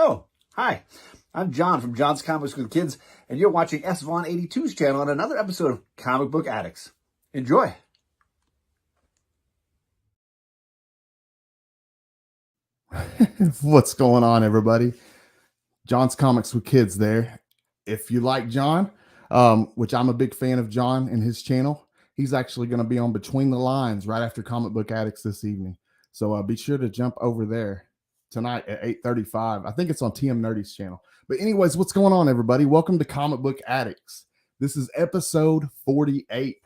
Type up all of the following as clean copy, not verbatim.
Oh, hi. I'm John from John's Comics with Kids, and you're watching S Vaughn 82's channel on another episode of Comic Book Addicts. Enjoy. What's going on, everybody? John's Comics with Kids there. If you like John, which I'm a big fan of John and his channel, he's actually going to be on Between the Lines right after Comic Book Addicts this evening. So be sure to jump over there tonight at 8:35. I think it's on TM Nerdy's channel. But anyways, what's going on, everybody? Welcome to Comic Book Addicts. This is episode 48.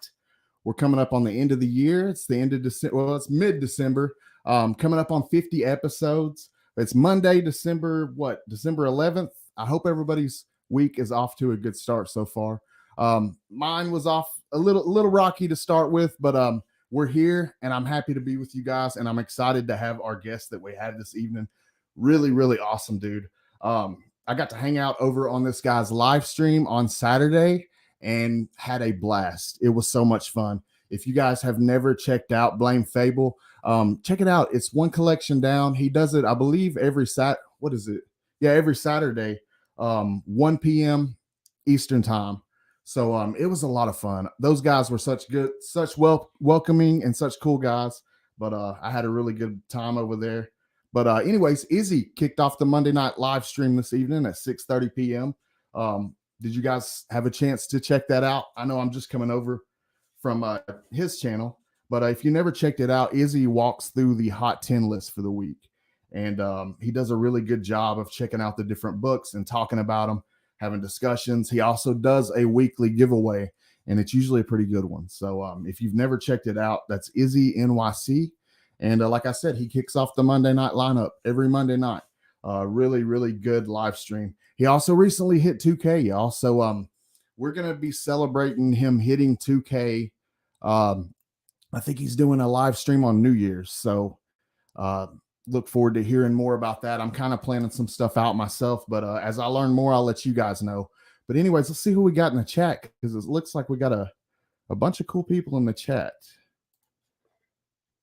We're coming up on the end of the year. It's the end of December. Well, it's mid-December. Coming up on 50 episodes. It's Monday, December 11th. I hope everybody's week is off to a good start so far. Mine was off a little rocky to start with, but we're here and I'm happy to be with you guys, and I'm excited to have our guest that we had this evening. Really, really awesome dude. I got to hang out over on this guy's live stream on Saturday and had a blast. It was so much fun. If you guys have never checked out Blame Phable, check it out. It's one collection down. He does it, I believe, every every Saturday, 1 p.m. Eastern time. So it was a lot of fun. Those guys were such welcoming and such cool guys. But I had a really good time over there. But anyways, Izzy kicked off the Monday night live stream this evening at 6:30 p.m. Did you guys have a chance to check that out? I know I'm just coming over from his channel, but if you never checked it out, Izzy walks through the hot 10 list for the week, and he does a really good job of checking out the different books and talking about them, having discussions. He also does a weekly giveaway, and it's usually a pretty good one. So if you've never checked it out, that's Izzy NYC, and like I said, he kicks off the Monday night lineup every Monday night. Really, really good live stream. He also recently hit 2K, y'all. So we're going to be celebrating him hitting 2K. I think he's doing a live stream on New Year's. So look forward to hearing more about that. I'm kind of planning some stuff out myself, but as I learn more, I'll let you guys know. But anyways, let's see who we got in the chat, because it looks like we got a bunch of cool people in the chat.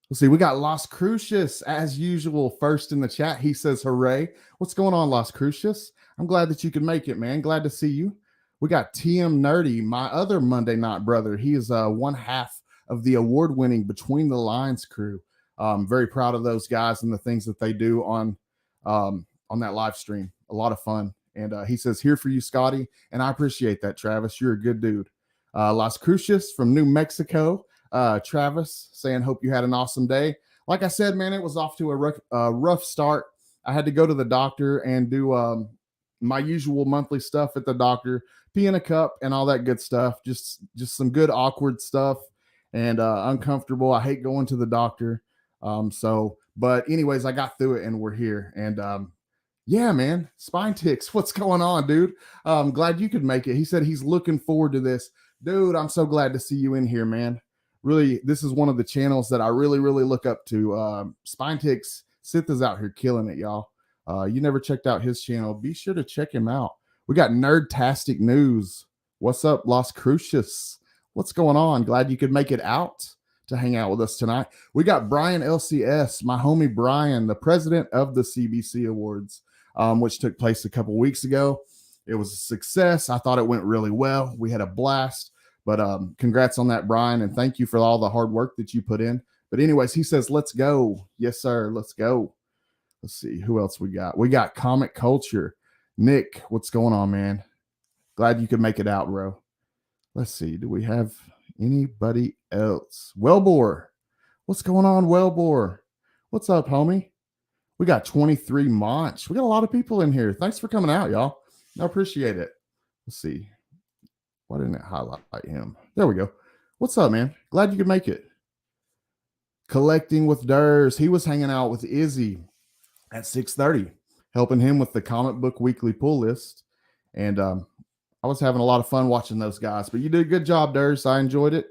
Let's see, we got Las Crucius, as usual, first in the chat. He says, hooray. What's going on, Las Crucius? I'm glad that you could make it, man. Glad to see you. We got TM Nerdy, my other Monday night brother. He is one half of the award-winning Between the Lines crew. Very proud of those guys and the things that they do on that live stream. A lot of fun. And he says, here for you, Scotty. And I appreciate that, Travis. You're a good dude. Las Crucius from New Mexico. Travis saying, hope you had an awesome day. Like I said, man, it was off to a rough start. I had to go to the doctor and do my usual monthly stuff at the doctor, pee in a cup and all that good stuff. Just some good awkward stuff and uncomfortable. I hate going to the doctor. But anyways, I got through it and we're here. And yeah, man, spine ticks. What's going on, dude? I'm glad you could make it. He said he's looking forward to this. Dude, I'm so glad to see you in here, man. Really, this is one of the channels that I really, really look up to. Spine Ticks, Sith is out here killing it, y'all. You never checked out his channel, be sure to check him out. We got Nerdtastic News. What's up, Las Crucius? What's going on? Glad you could make it out to hang out with us tonight. We got Brian LCS, my homie Brian, the president of the CBC Awards, which took place a couple weeks ago. It was a success. I thought it went really well. We had a blast. But congrats on that, Brian, and thank you for all the hard work that you put in. But anyways, he says, let's go. Yes, sir. Let's go. Let's see. Who else we got? We got Comic Culture. Nick, what's going on, man? Glad you could make it out, bro. Let's see. Do we have anybody else? Wellbore. What's going on, Wellbore? What's up, homie? We got 23 Monch. We got a lot of people in here. Thanks for coming out, y'all. I appreciate it. Let's see. Why didn't it highlight him? There we go. What's up, man? Glad you could make it. Collecting with Durs. He was hanging out with Izzy at 6:30, helping him with the comic book weekly pull list. And I was having a lot of fun watching those guys. But you did a good job, Durs. I enjoyed it.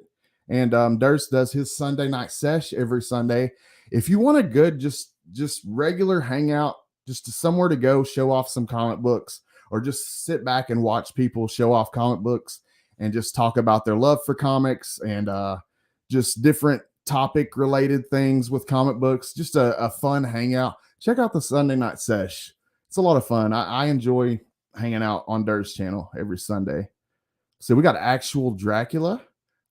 And Durs does his Sunday night sesh every Sunday. If you want a good, just regular hangout, just somewhere to go, show off some comic books, or just sit back and watch people show off comic books and just talk about their love for comics and just different topic related things with comic books, just a fun hangout, check out the Sunday night sesh. it's a lot of fun. I enjoy hanging out on Dirt's channel every Sunday. So we got actual Dracula.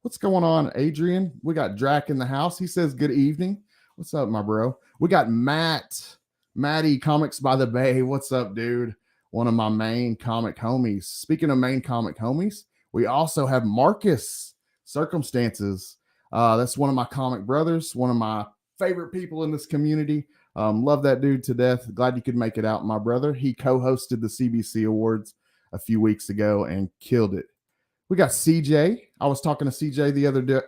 What's going on, Adrian? We got Drac in the house. He says, good evening. What's up, my bro? We got Matty Comics by the Bay. What's up, dude? One of my main comic homies. Speaking of main comic homies, we also have Marcus Circumstances. That's one of my comic brothers, one of my favorite people in this community. Love that dude to death. Glad you could make it out, my brother. He co-hosted the CBC Awards a few weeks ago and killed it. We got CJ. I was talking to CJ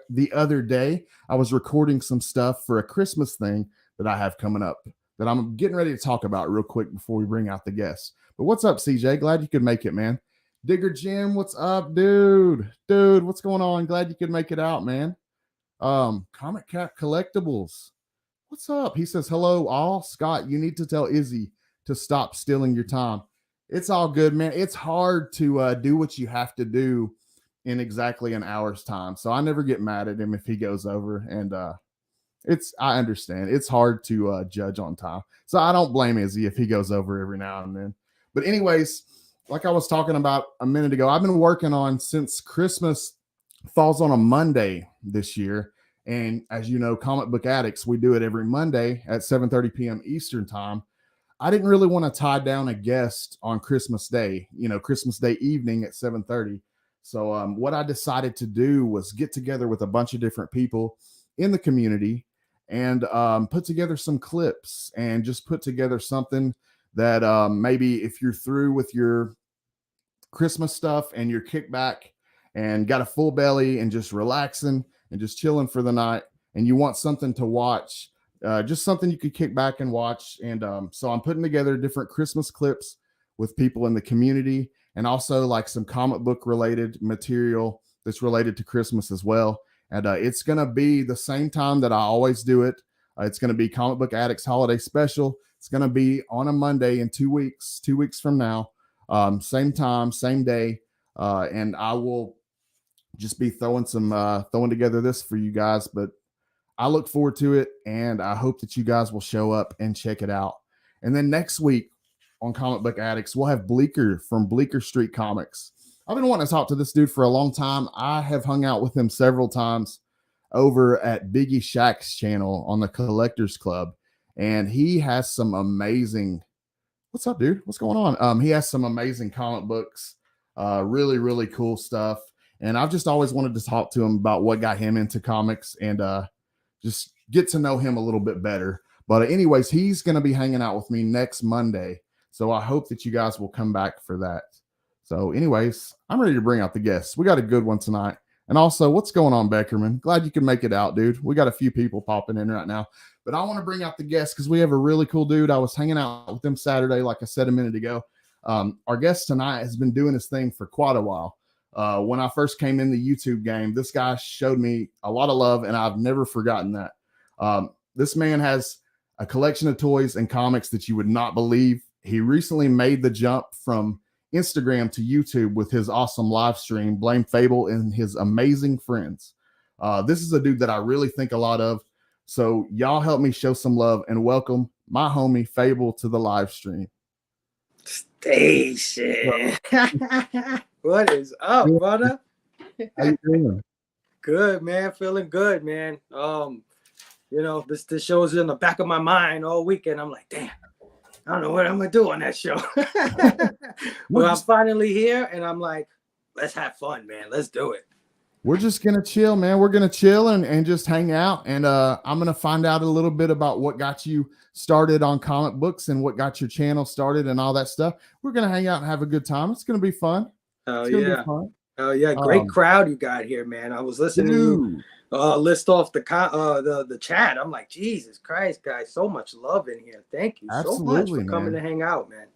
the other day. I was recording some stuff for a Christmas thing that I have coming up that I'm getting ready to talk about real quick before we bring out the guests. But what's up, CJ? Glad you could make it, man. Digger Jim, what's up, dude? Dude, what's going on? Glad you could make it out, man. Comic Cap Collectibles. What's up? He says, hello, all. Scott, you need to tell Izzy to stop stealing your time. It's all good, man. It's hard to do what you have to do in exactly an hour's time. So I never get mad at him if he goes over. And I understand. It's hard to judge on time. So I don't blame Izzy if he goes over every now and then. But anyways, like I was talking about a minute ago, I've been working on since Christmas falls on a Monday this year. And as you know, Comic Book Addicts, we do it every Monday at 7:30 p.m. Eastern time. I didn't really want to tie down a guest on Christmas Day, Christmas Day evening at 7:30. So what I decided to do was get together with a bunch of different people in the community and put together some clips and just put together something that maybe if you're through with your Christmas stuff and you're kicked back and got a full belly and just relaxing and just chilling for the night and you want something to watch, just something you could kick back and watch. And so I'm putting together different Christmas clips with people in the community and also like some comic book related material that's related to Christmas as well. And it's going to be the same time that I always do it. It's going to be Comic Book Addicts Holiday Special. It's going to be on a Monday in 2 weeks, 2 weeks from now. Same time, same day. And I will just be throwing together this for you guys. But I look forward to it. And I hope that you guys will show up and check it out. And then next week on Comic Book Addicts, we'll have Bleecker from Bleecker Street Comics. I've been wanting to talk to this dude for a long time. I have hung out with him several times over at Biggie Shaq's channel on the Collectors Club. And he has some amazing, what's up, dude? What's going on? He has some amazing comic books, really, really cool stuff. And I've just always wanted to talk to him about what got him into comics and just get to know him a little bit better. But anyways, he's going to be hanging out with me next Monday. So I hope that you guys will come back for that. So anyways, I'm ready to bring out the guests. We got a good one tonight. And also, what's going on, Beckerman? Glad you can make it out, dude. We got a few people popping in right now. But I want to bring out the guests because we have a really cool dude. I was hanging out with him Saturday, like I said a minute ago. Our guest tonight has been doing his thing for quite a while. When I first came in the YouTube game, this guy showed me a lot of love, and I've never forgotten that. This man has a collection of toys and comics that you would not believe. He recently made the jump from Instagram to YouTube with his awesome live stream, Blame Phable and his amazing friends. This is a dude that I really think a lot of. So y'all help me show some love and welcome my homie Phable to the live stream. Station. What is up, brother? How you doing? Good, man. Feeling good, man. This show's in the back of my mind all weekend. I'm like, damn, I don't know what I'm gonna do on that show. Well, I'm finally here, and I'm like, let's have fun, man. Let's do it. We're just gonna chill, man. We're gonna chill and just hang out. And I'm gonna find out a little bit about what got you started on comic books and what got your channel started and all that stuff. We're gonna hang out and have a good time. It's gonna be fun. Oh yeah. Oh yeah. Great crowd you got here, man. I was listening to you list off the chat. I'm like, Jesus Christ, guys, so much love in here. Thank you so much for coming to hang out, man.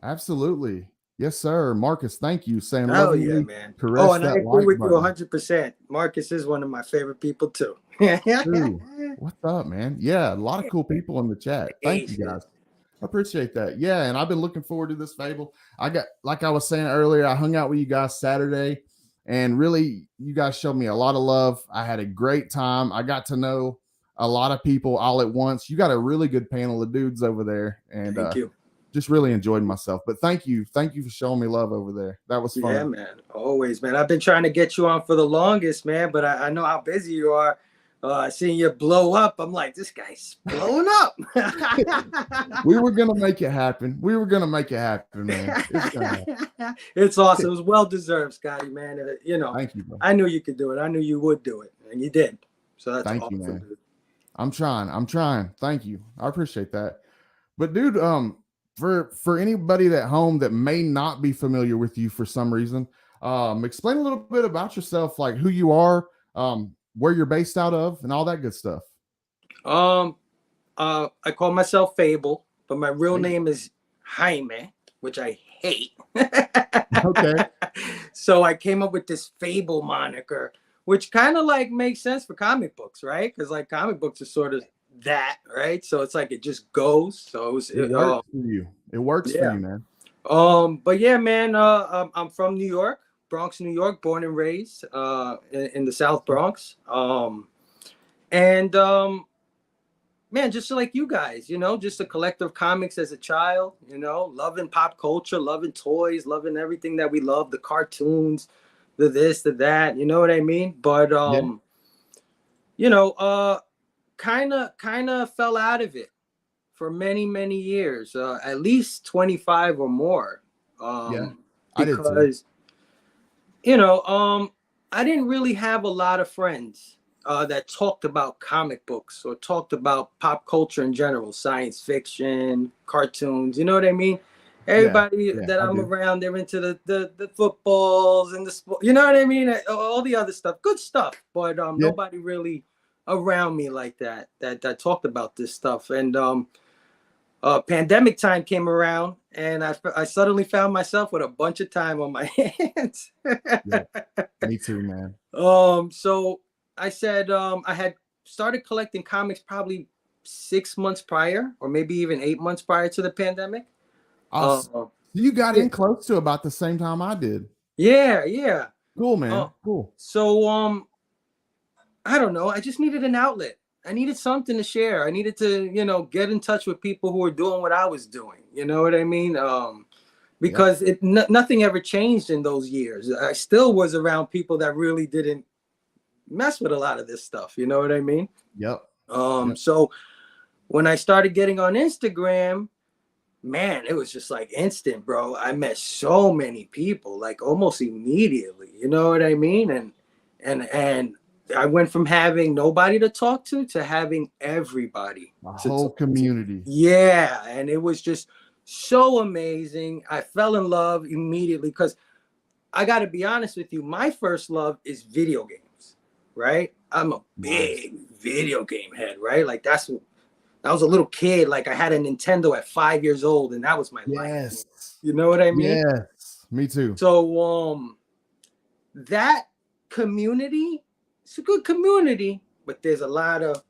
Absolutely. Yes, sir. Marcus, thank you. Saying oh yeah, man. Oh, and I agree with you 100%. Marcus is one of my favorite people too. What's up, man? Yeah, a lot of cool people in the chat. Thank you guys. I appreciate that. Yeah, and I've been looking forward to this Phable. Like I was saying earlier, I hung out with you guys Saturday, and really, you guys showed me a lot of love. I had a great time. I got to know a lot of people all at once. You got a really good panel of dudes over there, and thank you. just really enjoyed myself. But thank you for showing me love over there. That was fun. Yeah, man, always, man. I've been trying to get you on for the longest, man, but I know how busy you are. Seeing you blow up, I'm like, this guy's blowing up. We were gonna make it happen. Man. It's awesome. It was well deserved, Scotty, man. Thank you, bro. I knew you could do it. I knew you would do it, and you did. So that's Thank awesome, you, man. dude. I'm trying. Thank you. I appreciate that. But dude, for anybody at home that may not be familiar with you for some reason, explain a little bit about yourself, like who you are, where you're based out of, and all that good stuff. I call myself Phable, but my real name is Jaime, which I hate. Okay. So I came up with this Phable moniker, which kind of like makes sense for comic books, right? Because like comic books are sort of that, right? So it's like it just goes. So it works for you. It works for you, man. But yeah, man, I'm from New York, Bronx, New York, born and raised in the South Bronx. Man, just like you guys, just a collector of comics as a child, loving pop culture, loving toys, loving everything that we love, the cartoons, the this, the that, you know what I mean? But kind of fell out of it for many, many years, at least 25 or more. I because I didn't really have a lot of friends that talked about comic books or talked about pop culture in general, science fiction, cartoons, you know what I mean? Everybody that I'm around, they're into the footballs and the sport, you know what I mean? All the other stuff, good stuff, but nobody really around me like that talked about this stuff. And pandemic time came around, and I suddenly found myself with a bunch of time on my hands. Me too, man. So I said I had started collecting comics probably 6 months prior, or maybe even 8 months prior to the pandemic. You got in close to about the same time I did. Yeah. Cool, man. Cool. So I don't know. I just needed an outlet. I needed something to share. I needed to, get in touch with people who were doing what I was doing. You know what I mean? Because nothing ever changed in those years. I still was around people that really didn't mess with a lot of this stuff. You know what I mean? Yep. So when I started getting on Instagram, man, it was just like instant, bro. I met so many people, like almost immediately. You know what I mean? And I went from having nobody to talk to having everybody. A whole community. Yeah. And it was just so amazing. I fell in love immediately because I got to be honest with you. My first love is video games, right? I'm a big video game head, right? Like I was a little kid. Like I had a Nintendo at 5 years old, and that was my life. You know what I mean? Yes, me too. So that community, it's a good community, but there's a lot of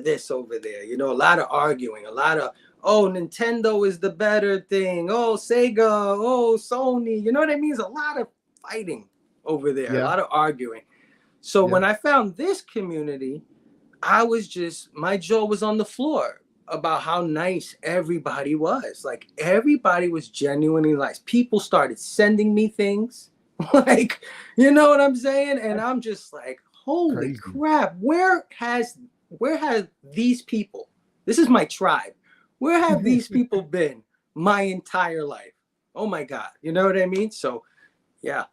this over there, a lot of arguing, a lot of, oh, Nintendo is the better thing, oh, Sega, oh, Sony, you know what I mean? There's a lot of fighting over there, a lot of arguing. So when I found this community, my jaw was on the floor about how nice everybody was. Like everybody was genuinely nice. People started sending me things. Like, you know what I'm saying? And I'm just like, holy crap, where have these people, this is my tribe, where have these people been my entire life? Oh my God. You know what I mean? So, yeah.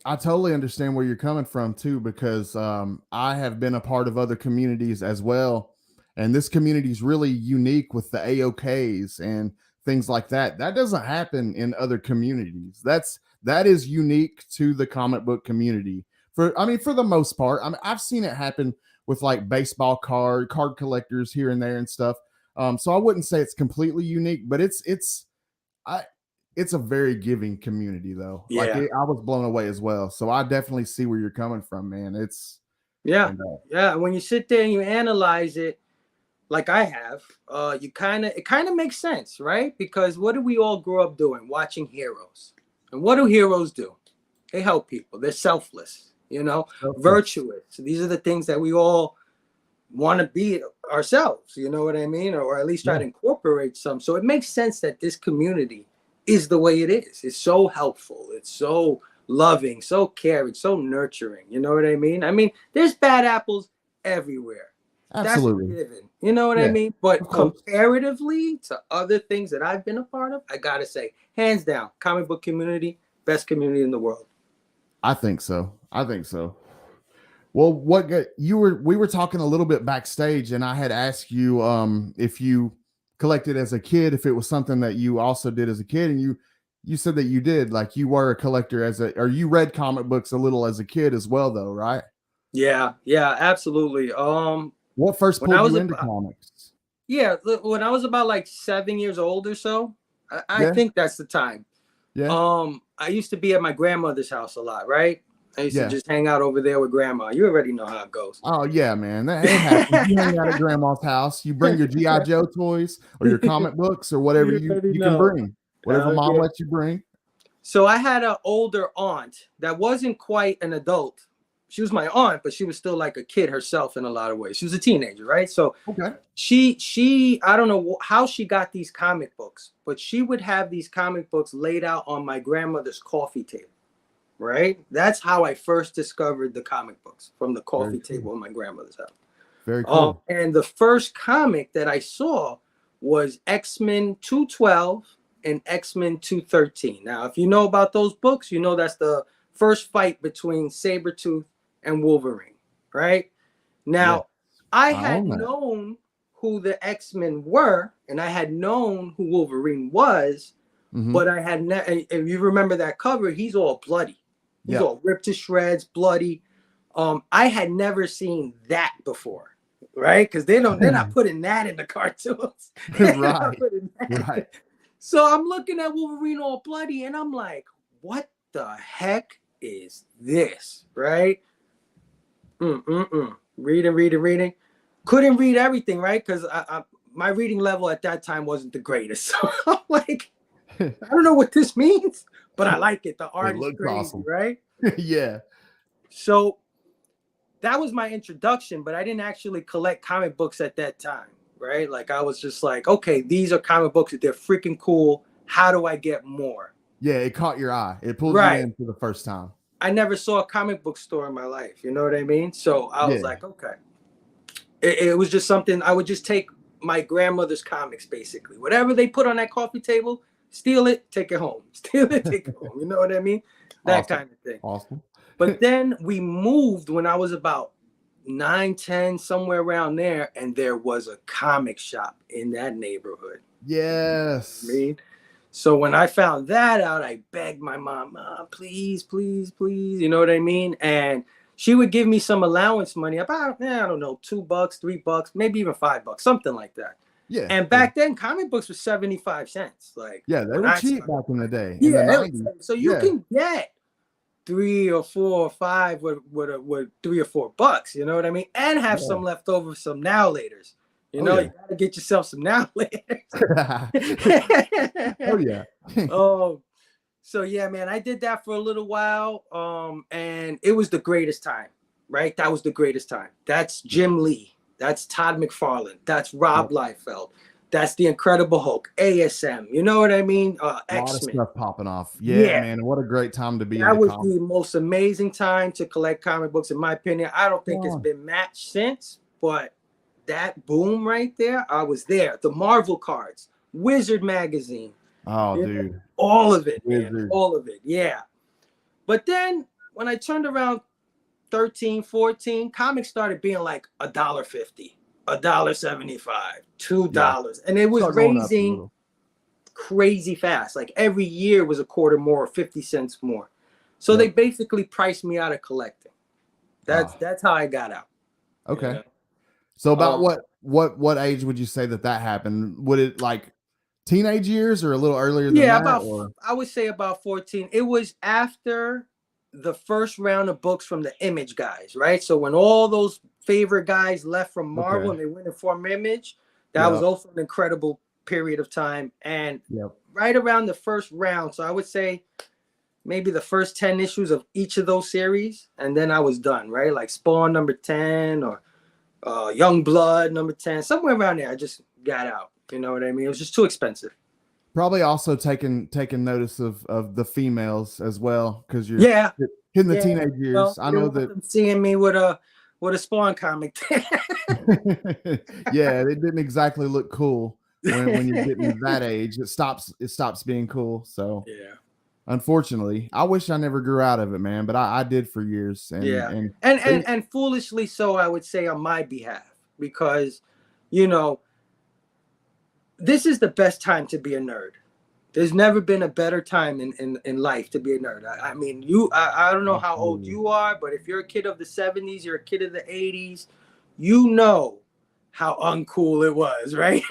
I totally understand where you're coming from too, because I have been a part of other communities as well. And this community is really unique with the AOKs and things like that. That doesn't happen in other communities. That is unique to the comic book community for the most part. I've seen it happen with like baseball card collectors here and there and stuff. So I wouldn't say it's completely unique, but it's a very giving community though. Yeah. I was blown away as well. So I definitely see where you're coming from, man. It's when you sit there and you analyze it, like I have, it kind of makes sense, right? Because what do we all grow up doing? Watching heroes. And what do heroes do? They help people. They're selfless, virtuous. So these are the things that we all want to be ourselves, you know what I mean? Or at least try to incorporate some. So it makes sense that this community is the way it is. It's so helpful. It's so loving, so caring, so nurturing. You know what I mean? I mean, there's bad apples everywhere. Absolutely. That's given. You know what I mean? But comparatively to other things that I've been a part of, I gotta say, hands down, comic book community, best community in the world. I think so. Well, we were talking a little bit backstage, and I had asked you if you collected as a kid, if it was something that you also did as a kid, and you said that you did, like you were a collector or you read comic books a little as a kid as well, though, right? Yeah, absolutely. What first pulled you into comics? Yeah, when I was about like 7 years old or so, I think that's the time. Yeah. I used to be at my grandmother's house a lot, right? I used to just hang out over there with grandma. You already know how it goes. Oh yeah, man. That happens. You hang out at grandma's house. You bring your G.I. Joe toys or your comic books or whatever you can bring. Whatever mom lets you bring. So I had an older aunt that wasn't quite an adult. She was my aunt, but she was still like a kid herself in a lot of ways. She was a teenager, right? So she I don't know how she got these comic books, but she would have these comic books laid out on my grandmother's coffee table. Right? That's how I first discovered the comic books, from the coffee table in my grandmother's house. Very cool. And the first comic that I saw was X-Men 212 and X-Men 213. Now, if you know about those books, you know that's the first fight between Sabretooth and Wolverine, right? Now, I had known who the X-Men were, and I had known who Wolverine was, but I had never, if you remember that cover, he's all bloody. He's all ripped to shreds, bloody. I had never seen that before, right? Because they're not putting that in the cartoons. Right. So I'm looking at Wolverine all bloody, and I'm like, what the heck is this, right? Reading. Couldn't read everything, right? Because my reading level at that time wasn't the greatest. So I'm like, I don't know what this means, but I like it. The art is crazy, awesome. Right? Yeah. So that was my introduction, but I didn't actually collect comic books at that time, right? Like I was just like, okay, these are comic books. They're freaking cool. How do I get more? Yeah, it caught your eye. It pulled you in for the first time. I never saw a comic book store in my life. You know what I mean? So I was like, okay. It was just something, I would just take my grandmother's comics, basically. Whatever they put on that coffee table, steal it, take it home. Steal it, take it home. You know what I mean? That kind of thing. Awesome. But then we moved when I was about 9, 10, somewhere around there, and there was a comic shop in that neighborhood. Yes. So when I found that out, I begged my mom, please, please, please. You know what I mean? And she would give me some allowance money, about, I don't know, $2, $3, maybe even $5, something like that. Yeah. And back then, comic books were 75 cents. Like, yeah, they were cheap back in the day. So you can get 3 or 4 or 5 with $3 or $4. You know what I mean? And have some left over, some now laters. You know, you gotta get yourself some now laters. Oh yeah. So yeah, man, I did that for a little while. And it was the greatest time, right? That was the greatest time. That's Jim Lee. That's Todd McFarlane. That's Rob Liefeld. That's the Incredible Hulk, ASM. You know what I mean? X-Men. A lot of stuff popping off. Yeah, man. What a great time to be. That was the most amazing time to collect comic books, in my opinion. I don't think it's been matched since, but that boom right there, I was there. The Marvel cards, Wizard magazine. Oh, dude. All of it, man. All of it. Yeah. But then when I turned around 13, 14, comics started being like $1.50, $1.75, $2. And it was raising crazy fast. Like every year was a quarter more, 50 cents more. So they basically priced me out of collecting. That's how I got out. Okay. You know? So about what age would you say that happened? Would it like teenage years or a little earlier than that? I would say about 14. It was after the first round of books from the Image guys, right? So when all those favorite guys left from Marvel and they went and formed Image, that was also an incredible period of time. And right around the first round, so I would say maybe the first 10 issues of each of those series, and then I was done, right? Like Spawn number 10 or Young Blood, number 10, somewhere around there. I just got out. You know what I mean? It was just too expensive. Probably also taking notice of the females as well, because you're hitting the teenage years. Well, I know that them seeing me with a Spawn comic. Yeah, it didn't exactly look cool when you're getting to that age. It stops being cool. So yeah. Unfortunately, I wish I never grew out of it, man, but I did for years. And foolishly so, I would say, on my behalf, because, you know, this is the best time to be a nerd. There's never been a better time in life to be a nerd. I mean, I don't know how old you are, but if you're a kid of the 70s, you're a kid of the 80s, you know how uncool it was, right?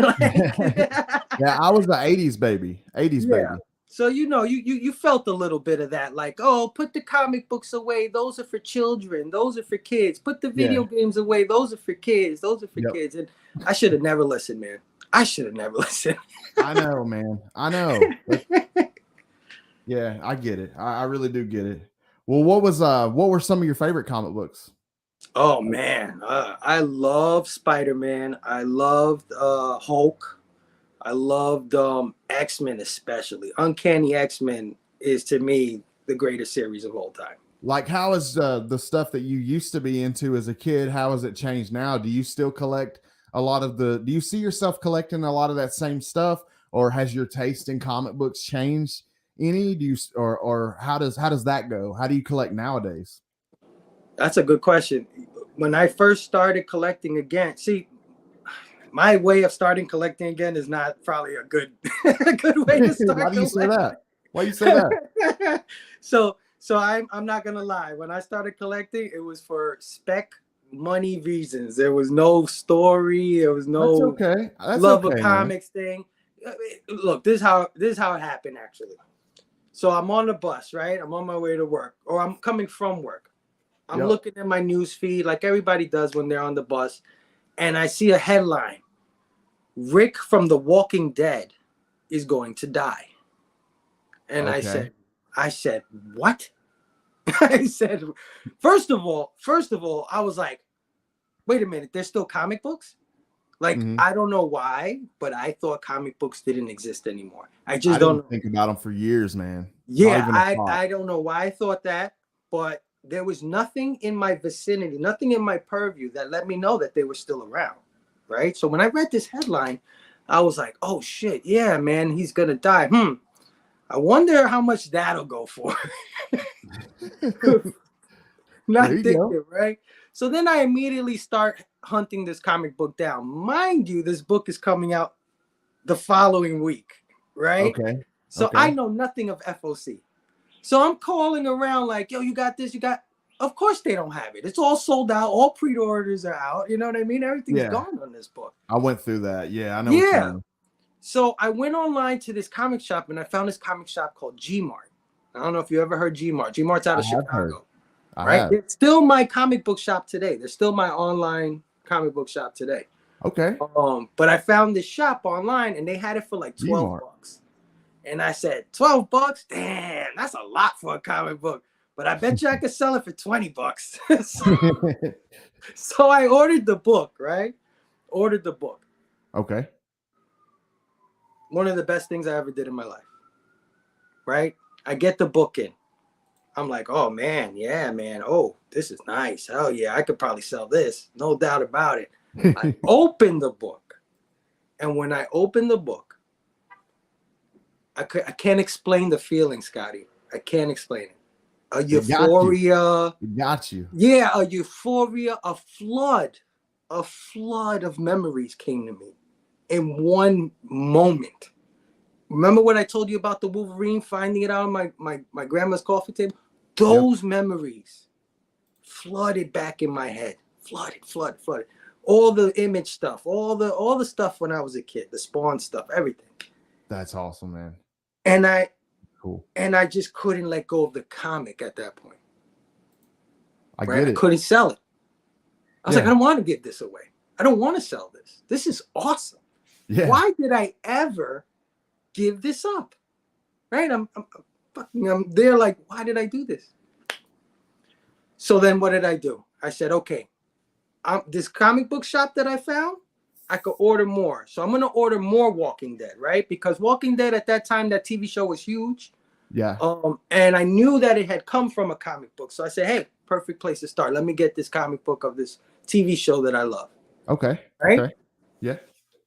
Yeah, I was the 80s baby. 80s baby. So, you know, you felt a little bit of that, like, oh, put the comic books away. Those are for children. Those are for kids. Put the video games away. Those are for kids. Those are for kids. And I should have never listened, man. I should have never listened. I know, man. I know. Yeah, I get it. I really do get it. Well, what were some of your favorite comic books? Oh, man. I loved Spider-Man. I loved Hulk. I loved X-Men, especially. Uncanny X-Men is, to me, the greatest series of all time. Like, how is the stuff that you used to be into as a kid, how has it changed now? Do you still collect a lot of do you see yourself collecting a lot of that same stuff, or has your taste in comic books changed any? Do you, or how does that go? How do you collect nowadays? That's a good question. When I first started collecting again, see, my way of starting collecting again is not probably a good way to start. Why do you say that? Why do you say that? So I'm not gonna lie. When I started collecting, it was for spec money reasons. There was no story. There was no love of comics thing. Look, this is how it happened actually. So I'm on the bus, right? I'm on my way to work, or I'm coming from work. I'm looking at my news feed like everybody does when they're on the bus, and I see a headline: Rick from The Walking Dead is going to die. And I said, what? I said, first of all, I was like, wait a minute, there's still comic books? Like, I don't know why, but I thought comic books didn't exist anymore. I don't think about them for years, man. Yeah, I don't know why I thought that, but there was nothing in my vicinity, nothing in my purview that let me know that they were still around, right? So when I read this headline, I was like, oh shit, yeah, man, he's gonna die. I wonder how much that'll go for. Not thinking, right? So then I immediately start hunting this comic book down. Mind you, this book is coming out the following week, right? So I know nothing of FOC. So I'm calling around like, yo, you got this? You got? Of course they don't have it. It's all sold out. All pre-orders are out. You know what I mean? Everything's gone on this book. I went through that. Yeah, I know. Yeah. So I went online to this comic shop and I found this comic shop called G-Mart. I don't know if you ever heard G-Mart. G-Mart's out of Chicago. Right? It's still my comic book shop today. They're still my online comic book shop today. Okay. But I found this shop online and they had it for like $12. And I said, $12? Damn, that's a lot for a comic book. But I bet you I could sell it for $20. So I ordered the book, right? Ordered the book. Okay. One of the best things I ever did in my life. Right? I get the book in. I'm like, oh man, yeah, man. Oh, this is nice. Oh yeah, I could probably sell this. No doubt about it. I opened the book. And when I opened the book, I can't explain the feeling, Scotty. I can't explain it. A euphoria. Got you. Yeah, a euphoria, a flood of memories came to me in one moment. Remember what I told you about the Wolverine finding it out on my grandma's coffee table? Those memories flooded back in my head. Flooded. All the image stuff, all the stuff when I was a kid, the Spawn stuff, everything. That's awesome, man. And I just couldn't let go of the comic at that point. I get it. I couldn't sell it. I was like, I don't want to give this away. I don't want to sell this. This is awesome. Yeah. Why did I ever give this up? Right? I'm there like, why did I do this? So then what did I do? I said, okay, this comic book shop that I found, I could order more. So I'm gonna order more Walking Dead, right? Because Walking Dead at that time, that TV show was huge. Yeah. And I knew that it had come from a comic book. So I said, hey, perfect place to start. Let me get this comic book of this TV show that I love. Okay. Right? Okay. Yeah.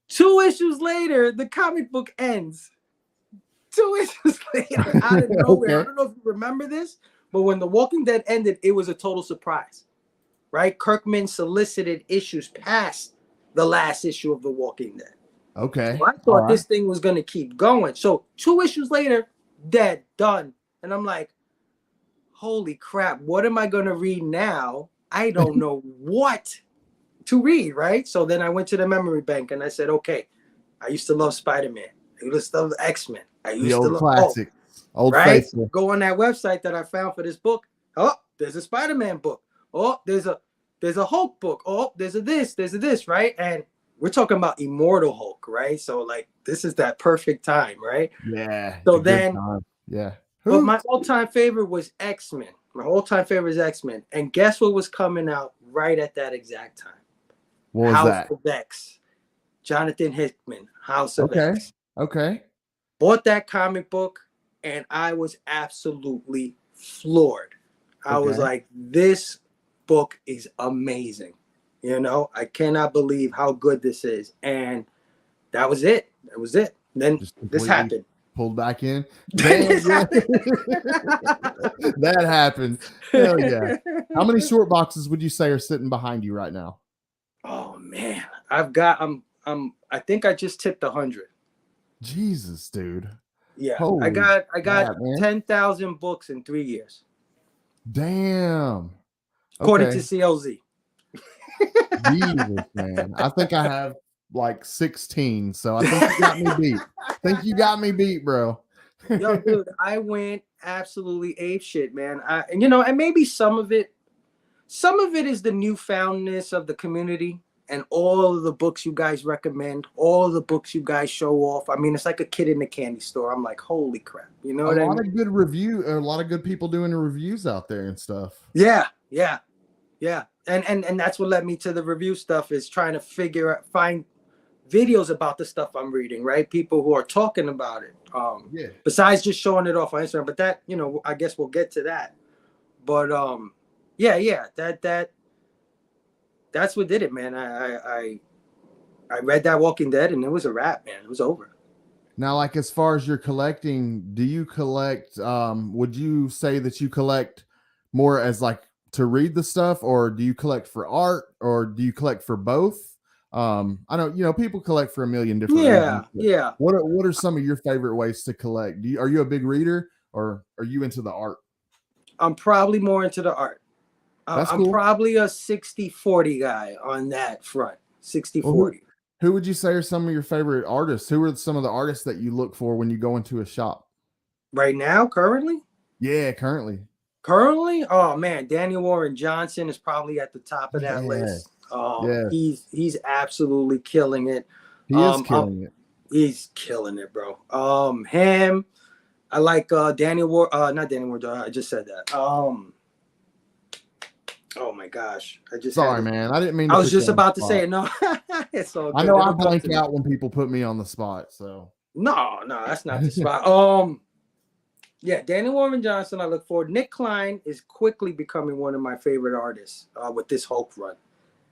2 issues later, the comic book ends. 2 issues later, out of nowhere. Okay. I don't know if you remember this, but when The Walking Dead ended, it was a total surprise. Right? Kirkman solicited issues past the last issue of The Walking Dead. Okay. So I thought this thing was going to keep going. So 2 issues later, dead, done. And I'm like, holy crap, what am I going to read now? I don't know what to read, right? So then I went to the memory bank and I said, okay, I used to love Spider-Man. I used to love X-Men. I used to love classic. Old right? faithful. Go on that website that I found for this book. Oh, there's a Spider-Man book. Oh, there's a Hulk book. Oh, there's a this, right? And we're talking about Immortal Hulk, right? So like this is that perfect time, right? Yeah. So then, yeah. But my all-time favorite was X-Men. My all-time favorite is X-Men. And guess what was coming out right at that exact time? What was House of X. Jonathan Hickman, House of X. Okay. Bought that comic book and I was absolutely floored. I was like, this book is amazing. You know, I cannot believe how good this is. And that was it. That was it. Then this happened. Pulled back in. That happened. Hell yeah. How many short boxes would you say are sitting behind you right now? Oh man. I think I just tipped 100. Jesus, dude. Yeah. Holy I got 10,000 books in 3 years. Damn. According to CLZ. Jesus, man. I think I have like 16, so I think you got me beat. Bro. Yo, dude, I went absolutely ape shit, man. And maybe some of it is the newfoundness of the community and all of the books you guys recommend, all of the books you guys show off. I mean, it's like a kid in the candy store. I'm like, holy crap. You know what I mean? A lot of good people doing the reviews out there and stuff. Yeah. And that's what led me to the review stuff, is trying to find videos about the stuff I'm reading, right? People who are talking about it. Besides just showing it off on Instagram, but that, I guess we'll get to that. But that's what did it, man. I read that Walking Dead and it was a wrap, man. It was over. Now, like as far as you're collecting, do you collect? Would you say that you collect more as like to read the stuff, or do you collect for art, or do you collect for both? I know, people collect for a million different reasons. Yeah. What are some of your favorite ways to collect? Are you a big reader, or are you into the art? I'm probably more into the art. I'm cool. Probably a 60-40 guy on that front. 60-40. Well, who would you say are some of your favorite artists? Who are some of the artists that you look for when you go into a shop? Right now, currently? Yeah, currently. Currently? Oh man, Daniel Warren Johnson is probably at the top of that list. He's absolutely killing it. He is killing it. He's killing it, bro. Him. I like Daniel Warren. Not Daniel Warren. I just said that. Oh my gosh! Sorry, man. I didn't mean. I was just about to say it. No, it's all good. I know I blank out when people put me on the spot. So no, that's not the spot. Yeah, Daniel Warren Johnson. I look forward. Nick Klein is quickly becoming one of my favorite artists with this Hulk run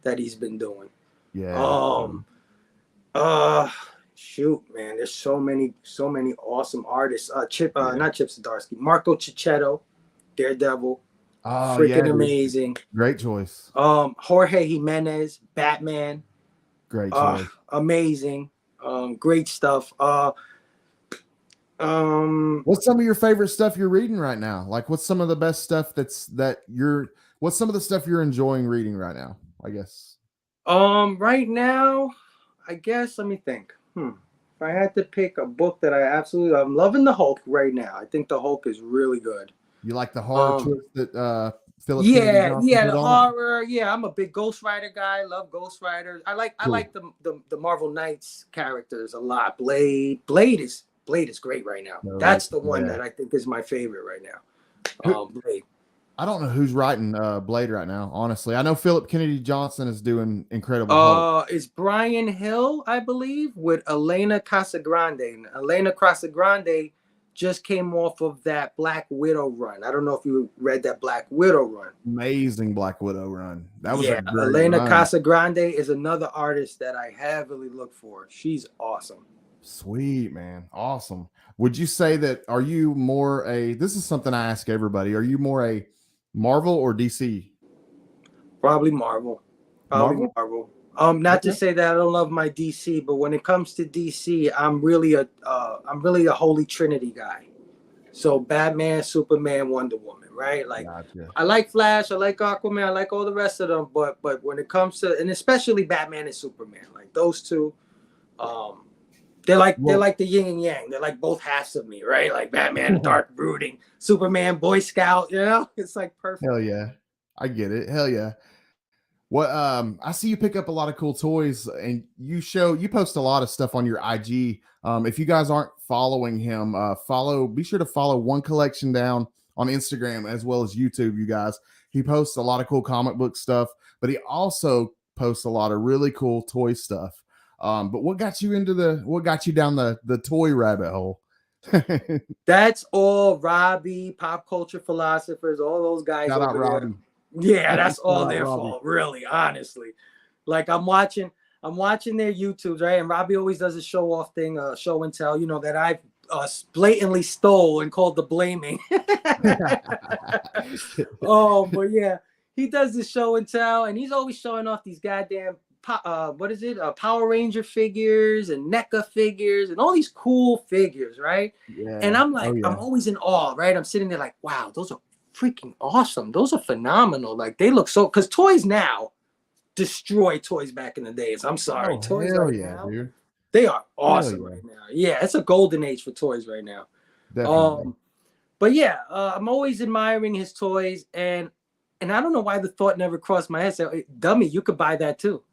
that he's been doing. Yeah. Shoot, man. There's so many awesome artists. Not Chip Zdarsky. Marco Cicchetto, Daredevil. Freaking amazing. Great choice. Jorge Jimenez, Batman. Great choice. Amazing. Great stuff. What's some of your favorite stuff you're reading right now? Like what's some of the best stuff what's some of the stuff you're enjoying reading right now, I guess? Right now, I guess, let me think. If I had to pick a book that I'm loving the Hulk right now. I think the Hulk is really good. You like the horror twist that Philip? The horror. Yeah, I'm a big Ghost Rider guy. I love Ghost Riders. I like the Marvel Knights characters a lot. Blade is great right now. That's the one that I think is my favorite right now. Blade. I don't know who's writing Blade right now. Honestly, I know Philip Kennedy Johnson is doing Incredible Hulk. It's Brian Hill, I believe, with Elena Casagrande. And Elena Casagrande just came off of that Black Widow run. I don't know if you read that Black Widow run. Amazing Black Widow run. That was a great Elena run. Casagrande is another artist that I heavily look for. She's awesome. Sweet, man. Awesome. Would you say that, are you more this is something I ask everybody, are you more a Marvel or DC? Probably Marvel. Marvel. Not to say that I don't love my DC, but when it comes to DC, I'm really a Holy Trinity guy. So Batman, Superman, Wonder Woman, right? Like, gotcha. I like Flash, I like Aquaman, I like all the rest of them, but when it comes to, and especially Batman and Superman, like those two, they're like the yin and yang. They're like both halves of me, right? Like Batman, dark brooding, Superman, Boy Scout. You know, it's like perfect. Hell yeah, I get it. Hell yeah. What I see you pick up a lot of cool toys, and you post a lot of stuff on your IG. If you guys aren't following him, be sure to follow One Collection Down on Instagram as well as YouTube, you guys. He posts a lot of cool comic book stuff, but he also posts a lot of really cool toy stuff. But what got you down the toy rabbit hole? That's all Robbie, Pop Culture Philosophers, all those guys. Shout out Robbie. Yeah, that's all their fault, really, honestly. Like I'm watching their YouTubes, right? And Robbie always does a show off thing, show and tell, you know, that I've blatantly stole and called the blaming. Oh, but yeah, he does the show and tell, and he's always showing off these goddamn Power Ranger figures and NECA figures and all these cool figures, right? Yeah. And I'm like, I'm always in awe, right? I'm sitting there like, wow, those are freaking awesome. Those are phenomenal. Like they look so, because toys now destroy toys back in the days. I'm sorry. Toys now, dude. They are awesome right now. Yeah, it's a golden age for toys right now. Definitely. But yeah, I'm always admiring his toys, and I don't know why the thought never crossed my head. So, dummy, you could buy that too.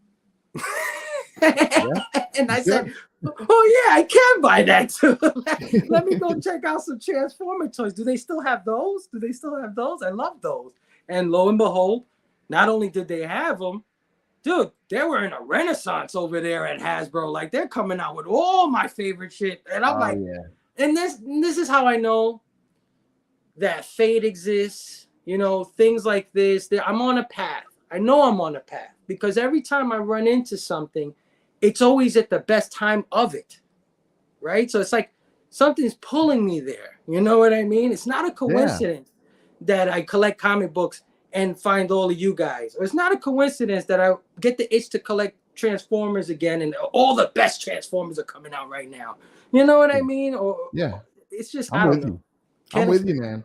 And I said, oh yeah, I can buy that too. Let me go check out some Transformer toys. Do they still have those? I love those. And lo and behold, not only did they have them, dude, they were in a renaissance over there at Hasbro. Like they're coming out with all my favorite shit. And I'm and this is how I know that fate exists. You know, things like this. I'm on a path. I know I'm on a path because every time I run into something, it's always at the best time of it, right? So it's like something's pulling me there. You know what I mean? It's not a coincidence that I collect comic books and find all of you guys. Or it's not a coincidence that I get the itch to collect Transformers again, and all the best Transformers are coming out right now. You know what I mean? Or it's just I don't know. I'm with you, man.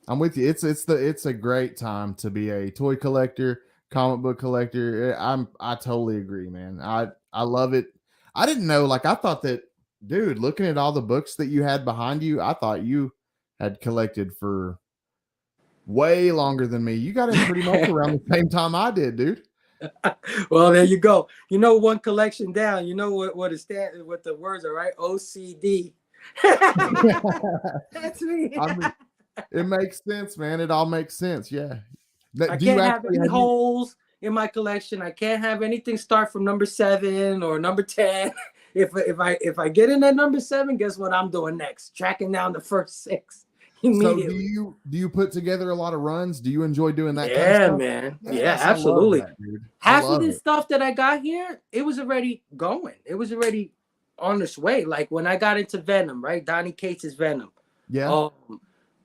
I'm with you. It's a great time to be a toy collector, comic book collector. I totally agree, man. I love it. I didn't know, like I thought that, dude, looking at all the books that you had behind you, I thought you had collected for way longer than me. You got in pretty much around the same time I did, dude. Well, there you go. You know, One Collection Down. You know what the words are, right? OCD. That's me. I mean, it makes sense, man. It all makes sense. Yeah. I can't have any holes in my collection. I can't have anything start from number 7 or number 10. If I get in at number 7, guess what I'm doing next? Tracking down the first 6 immediately. So do you put together a lot of runs? Do you enjoy doing that? Yeah, kind of man. Yeah, absolutely. Half of this stuff that I got here, it was already going. It was already on its way. Like when I got into Venom, right? Donny Cates' Venom. Yeah.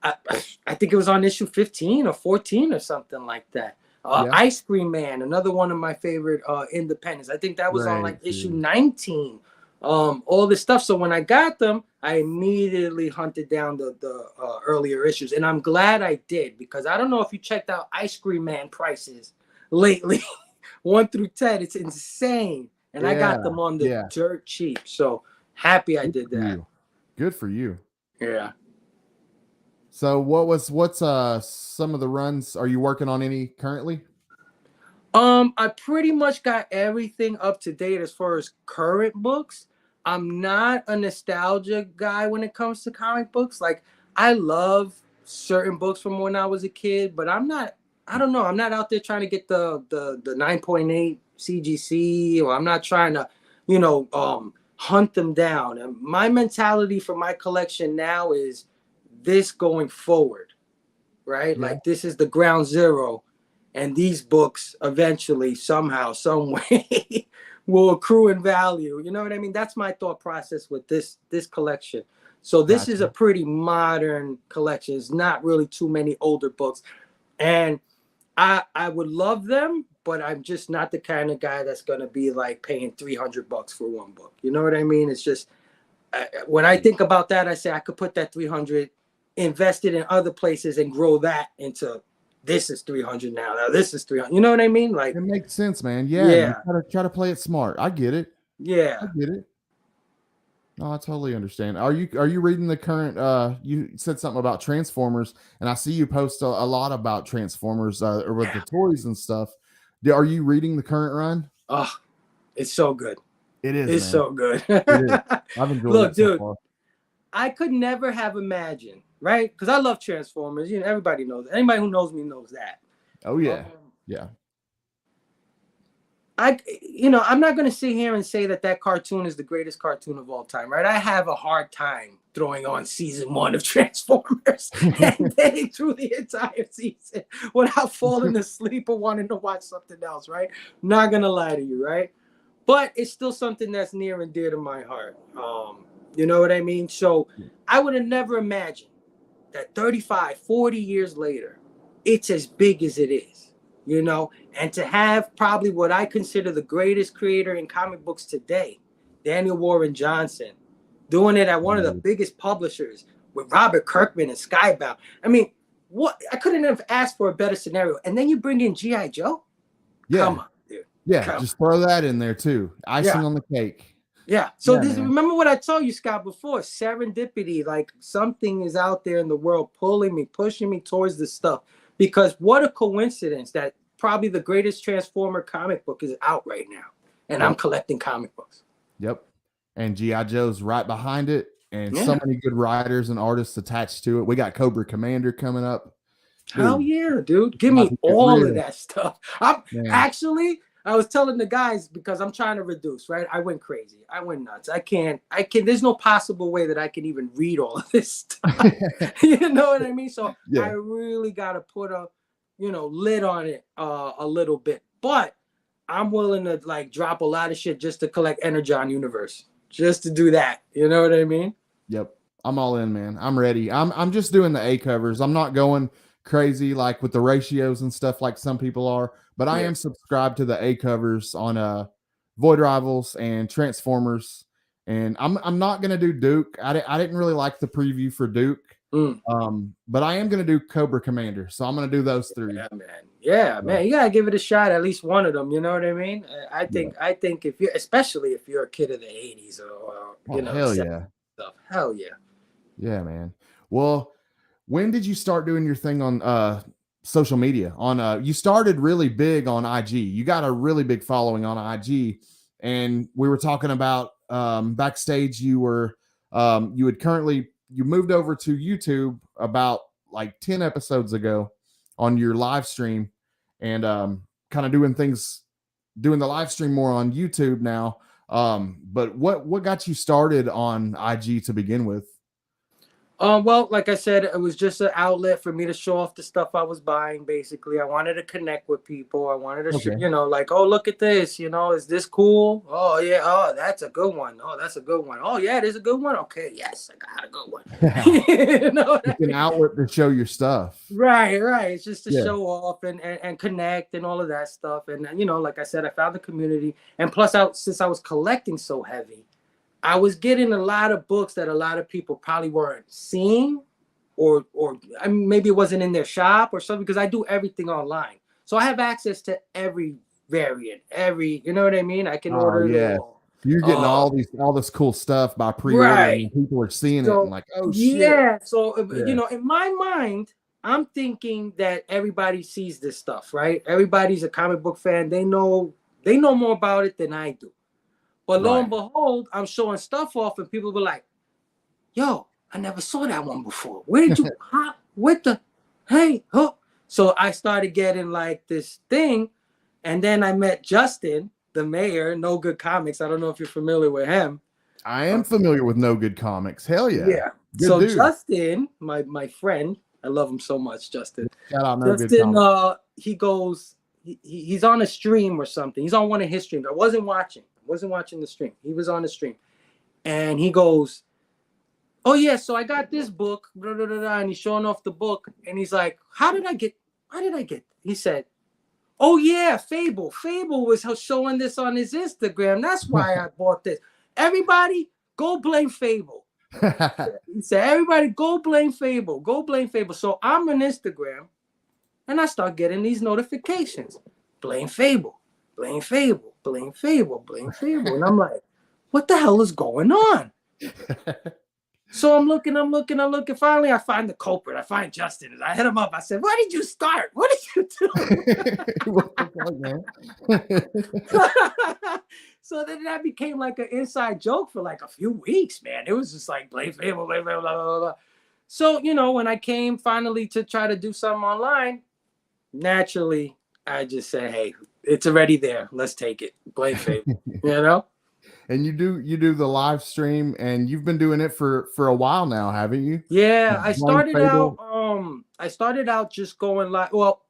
I think it was on issue 15 or 14 or something like that. Ice Cream Man, another one of my favorite independents. I think that was on like issue 19. All this stuff. So when I got them, I immediately hunted down the earlier issues, and I'm glad I did, because I don't know if you checked out Ice Cream Man prices lately, 1 through 10. It's insane, and I got them on the dirt cheap. So happy I did that. Good for you. Yeah. So what's some of the runs? Are you working on any currently? I pretty much got everything up to date as far as current books. I'm not a nostalgia guy when it comes to comic books. Like I love certain books from when I was a kid, but I don't know. I'm not out there trying to get the 9.8 CGC, or I'm not trying to, hunt them down. And my mentality for my collection now is this going forward, right? Yeah. Like this is the ground zero, and these books eventually, somehow, some way, will accrue in value. You know what I mean? That's my thought process with this collection. So this is a pretty modern collection. It's not really too many older books, and I would love them, but I'm just not the kind of guy that's gonna be like paying $300 for one book. You know what I mean? It's just when I think about that, I say I could put that 300 invested in other places and grow that into this is 300 now. Now this is 300. You know what I mean? Like it makes sense, man. Yeah. You try to play it smart. I get it. Yeah. I get it. No, I totally understand. Are you reading the current you said something about Transformers, and I see you post a lot about Transformers or with the toys and stuff. Are you reading the current run? Oh, it's so good. It is. It's so good. It is. I've enjoyed Look, it so dude, far. I could never have imagined, right? Because I love Transformers. You know, everybody knows. Anybody who knows me knows that. Oh yeah, yeah. I'm not going to sit here and say that cartoon is the greatest cartoon of all time, right? I have a hard time throwing on season 1 of Transformers and getting through the entire season without falling asleep or wanting to watch something else, right? Not going to lie to you, right? But it's still something that's near and dear to my heart. You know what I mean? So I would have never imagined that 35, 40 years later, it's as big as it is, you know? And to have probably what I consider the greatest creator in comic books today, Daniel Warren Johnson, doing it at one of the biggest publishers with Robert Kirkman and Skybound. I mean, what? I couldn't have asked for a better scenario. And then you bring in G.I. Joe? Yeah. Come on, dude. Yeah, just throw that in there too. Icing on the cake. Yeah. So remember what I told you, Scott, before? Serendipity, like something is out there in the world pulling me, pushing me towards this stuff. Because what a coincidence that probably the greatest Transformer comic book is out right now. And I'm collecting comic books. Yep. And G.I. Joe's right behind it. And so many good writers and artists attached to it. We got Cobra Commander coming up. Hell yeah, dude. Give me all of that stuff. I was telling the guys, because I'm trying to reduce, right? I went crazy. I went nuts. I can't, there's no possible way that I can even read all of this stuff. You know what I mean? So I really got to put a, lid on it a little bit. But I'm willing to like drop a lot of shit just to collect Energon Universe. Just to do that. You know what I mean? Yep. I'm all in, man. I'm ready. I'm just doing the A covers. I'm not going crazy like with the ratios and stuff like some people are. But I am subscribed to the A covers on Void Rivals and Transformers, and I'm not gonna do Duke. I didn't really like the preview for Duke, but I am gonna do Cobra Commander, so I'm gonna do those 3. Yeah, man. Yeah, man. You gotta give it a shot. At least one of them. You know what I mean? I think if you, especially if you're a kid of the '80s or hell yeah, stuff. Hell yeah. Yeah, man. Well, when did you start doing your thing on social media? You started really big on IG. You got a really big following on IG, and we were talking about backstage. You moved over to YouTube about like 10 episodes ago on your live stream, and kind of doing the live stream more on YouTube now. But what got you started on IG to begin with? Well, like I said, it was just an outlet for me to show off the stuff I was buying. Basically, I wanted to connect with people. I wanted to, like, oh, look at this. Is this cool? Oh yeah. Oh, that's a good one. Oh, that's a good one. Oh yeah, it is a good one. Okay, yes, I got a good one. It's an outlet to show your stuff. Right. It's just to show off and connect and all of that stuff. And like I said, I found the community, and plus, since I was collecting so heavy, I was getting a lot of books that a lot of people probably weren't seeing, or I mean, maybe it wasn't in their shop or something, because I do everything online. So I have access to every variant, you know what I mean? I can order it all. You're getting all this cool stuff by pre-ordering. People are seeing it and like, oh shit. Yeah. So in my mind, I'm thinking that everybody sees this stuff, right? Everybody's a comic book fan. They know more about it than I do. But lo and behold, I'm showing stuff off, and people were like, yo, I never saw that one before. Where did you what the, hey, oh. So I started getting like this thing, and then I met Justin, the mayor, No Good Comics. I don't know if you're familiar with him. I am familiar with No Good Comics. Hell yeah. Yeah. Good So dude. Justin, my friend, I love him so much, Justin. Shout out No Good Justin, Comics. he goes, he's on a stream or something. He's on one of his streams. I wasn't watching the stream. He was on the stream. And he goes, oh yeah, so I got this book, blah, blah, blah, blah, and he's showing off the book, and he's like, how did I get? He said, oh yeah, Phable was showing this on his Instagram. That's why I bought this. Everybody, go blame Phable. He said, everybody, go blame Phable. So I'm on Instagram, and I start getting these notifications. Blame Phable. And I'm like, what the hell is going on? So I'm looking. Finally, I find the culprit. I find Justin. And I hit him up. I said, why did you start? What did you do? What the fuck, man? So then that became like an inside joke for like a few weeks, man. It was just like, blame Phable, blah, blah, blah. So, when I came finally to try to do something online, naturally, I just said, hey, it's already there. Let's take it. Blame Phable, And you do the live stream, and you've been doing it for a while now, haven't you? Yeah, I started out just going live. Well,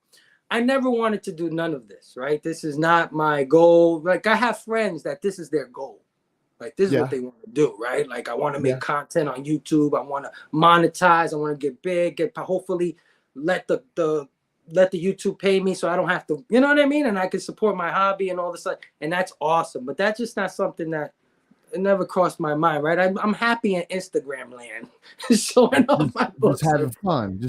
I never wanted to do none of this, right? This is not my goal. Like, I have friends that this is their goal. Like, this is what they want to do, right? Like, I want to make content on YouTube. I want to monetize. I want to get big. Hopefully let the YouTube pay me so I don't have to, you know what I mean? And I can support my hobby and all this stuff. And that's awesome. But that's just not something that it never crossed my mind, right? I'm happy in Instagram land, showing off my books. Just having fun.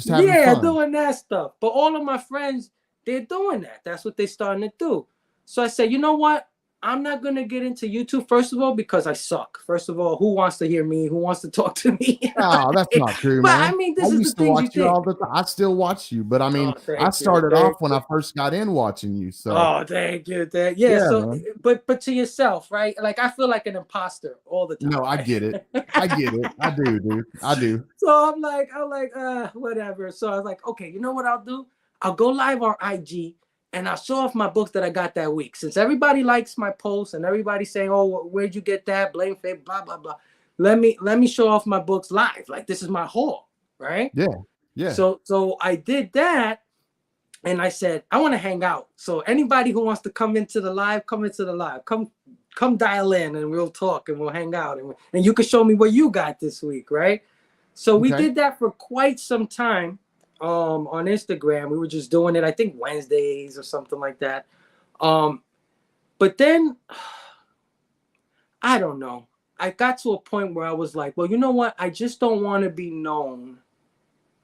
Doing that stuff. But all of my friends, they're doing that. That's what they're starting to do. So I said, you know what? I'm not going to get into YouTube, first of all, because I suck. First of all, who wants to hear me? Who wants to talk to me? Oh, that's not true, but, man. I mean, this is the thing you think. All the time. I still watch you, but I mean, I started off when I first got in watching you. So. Oh, thank you. Yeah, so, man. But to yourself, right? Like, I feel like an imposter all the time. No, I get it. I do, dude. I do. So I'm like, whatever. So I was like, okay, you know what I'll do? I'll go live on IG. And I'll show off my books that I got that week. Since everybody likes my posts and everybody's saying, oh, where'd you get that? Blame Phable, blah, blah, blah. Let me show off my books live. Like, this is my haul, right? Yeah. So I did that. And I said, I want to hang out. So anybody who wants to come into the live, come into the live. Come dial in and we'll talk and we'll hang out. And you can show me what you got this week, right? So we did that for quite some time. On Instagram, we were just doing it, I think Wednesdays or something like that. But then I don't know. I got to a point where I was like, well, you know what? I just don't want to be known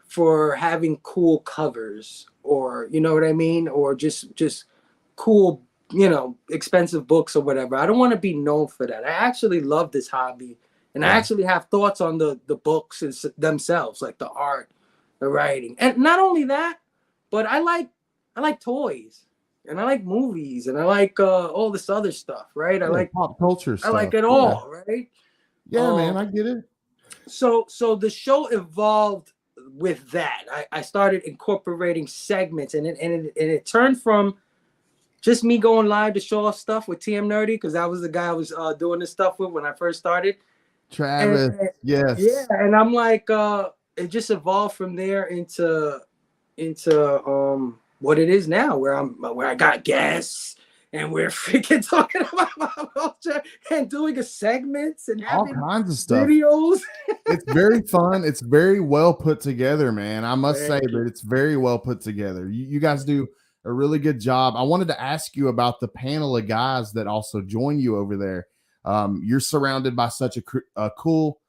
for having cool covers, or you know what I mean, or just cool, expensive books or whatever. I don't want to be known for that. I actually love this hobby, and I actually have thoughts on the books themselves, like the art, the writing. And not only that, but I like toys, and I like movies, and I like all this other stuff, right? I like pop culture stuff. I like it all, right? Yeah, man, I get it. So the show evolved with that. I started incorporating segments, and it turned from just me going live to show off stuff with TM Nerdy, because that was the guy I was doing this stuff with when I first started. Travis, yes. Yeah, and I'm like, it just evolved from there into what it is now, where I got guests and we're freaking talking about my culture and doing a segments and all kinds of stuff, videos. It's very fun. It's very well put together, man. I must say that it's very well put together. You guys do a really good job. I wanted to ask you about the panel of guys that also join you over there. You're surrounded by such a cool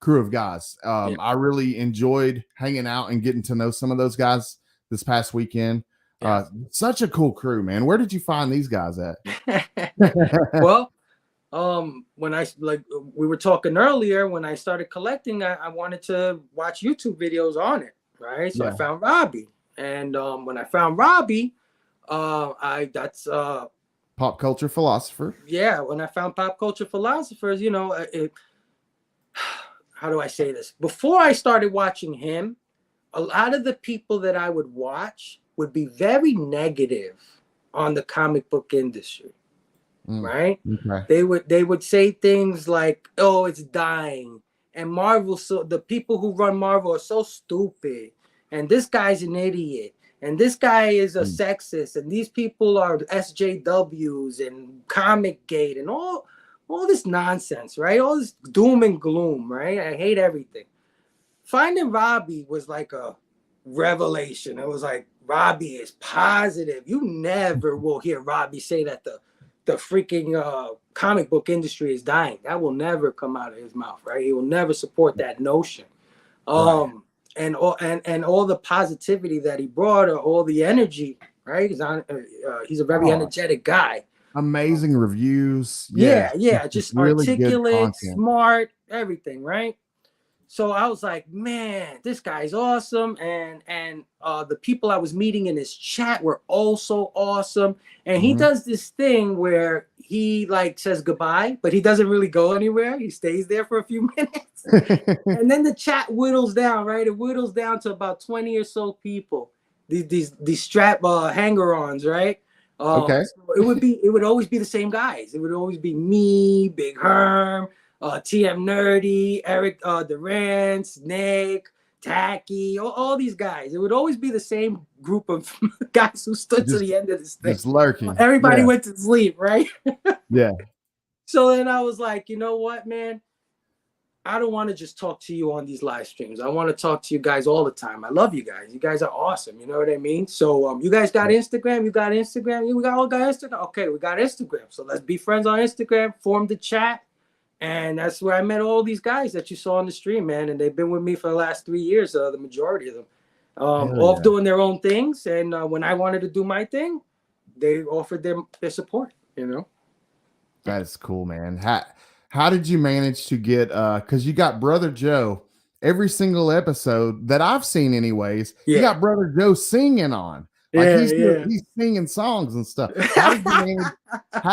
crew of guys. I really enjoyed hanging out and getting to know some of those guys this past weekend. Such a cool crew, man. Where did you find these guys at? Well, when we were talking earlier, when I started collecting, I wanted to watch YouTube videos on it, right? So I found Robbie, and when I found Robbie, that's Pop Culture Philosopher. Yeah, when I found Pop Culture Philosophers, how do I say this? Before I started watching him, a lot of the people that I would watch would be very negative on the comic book industry, right? Okay. They would say things like, "Oh, it's dying," and Marvel. So the people who run Marvel are so stupid, and this guy's an idiot, and this guy is a sexist, and these people are SJWs and Comic Gate and all this nonsense, right? All this doom and gloom, right? I hate everything. Finding Robbie was like a revelation. It was like, Robbie is positive. You never will hear Robbie say that the freaking comic book industry is dying. That will never come out of his mouth, right? He will never support that notion. Right. And all the positivity that he brought, or all the energy, right? He's a very energetic guy. Amazing reviews. Yeah, just really articulate, smart, everything, right? So I was like, man, this guy's awesome. And the people I was meeting in his chat were also awesome. And he does this thing where he like says goodbye, but he doesn't really go anywhere. He stays there for a few minutes. And then the chat whittles down, right? It whittles down to about 20 or so people. These strap hanger-ons, right? Okay. So it would always be the same guys. It would always be me, Big Herm, TM Nerdy, Eric Durance, Nick, Tacky, all these guys. It would always be the same group of guys who stood to the end of this thing. Just lurking. Everybody went to sleep, right? Yeah. So then I was like, you know what, man? I don't want to just talk to you on these live streams. I want to talk to you guys all the time. I love you guys. You guys are awesome. You know what I mean? So you guys got Instagram? You got Instagram? We all got Instagram? Okay, we got Instagram. So let's be friends on Instagram, form the chat. And that's where I met all these guys that you saw on the stream, man. And they've been with me for the last 3 years, the majority of them. All doing their own things. And when I wanted to do my thing, they offered their support, you know? That's cool, man. How did you manage to get, because you got Brother Joe, every single episode that I've seen anyways, you got Brother Joe singing on. Like he's singing songs and stuff. How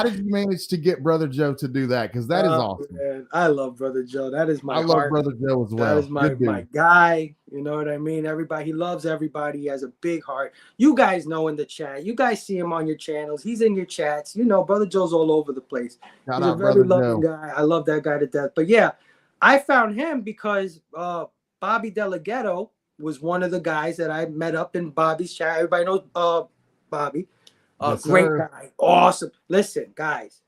did you manage to get Brother Joe to do that? Because that is awesome. Man, I love Brother Joe. That is my I love Brother Joe as well. That is my guy. You know what I mean? Everybody, he loves everybody. He has a big heart. You guys know in the chat. You guys see him on your channels. He's in your chats. You know, Brother Joe's all over the place. He's a very loving guy. I love that guy to death. But yeah, I found him because Bobby Delgado was one of the guys that I met up in Bobby's chat. Everybody knows Bobby. Great guy. Awesome. Listen, guys,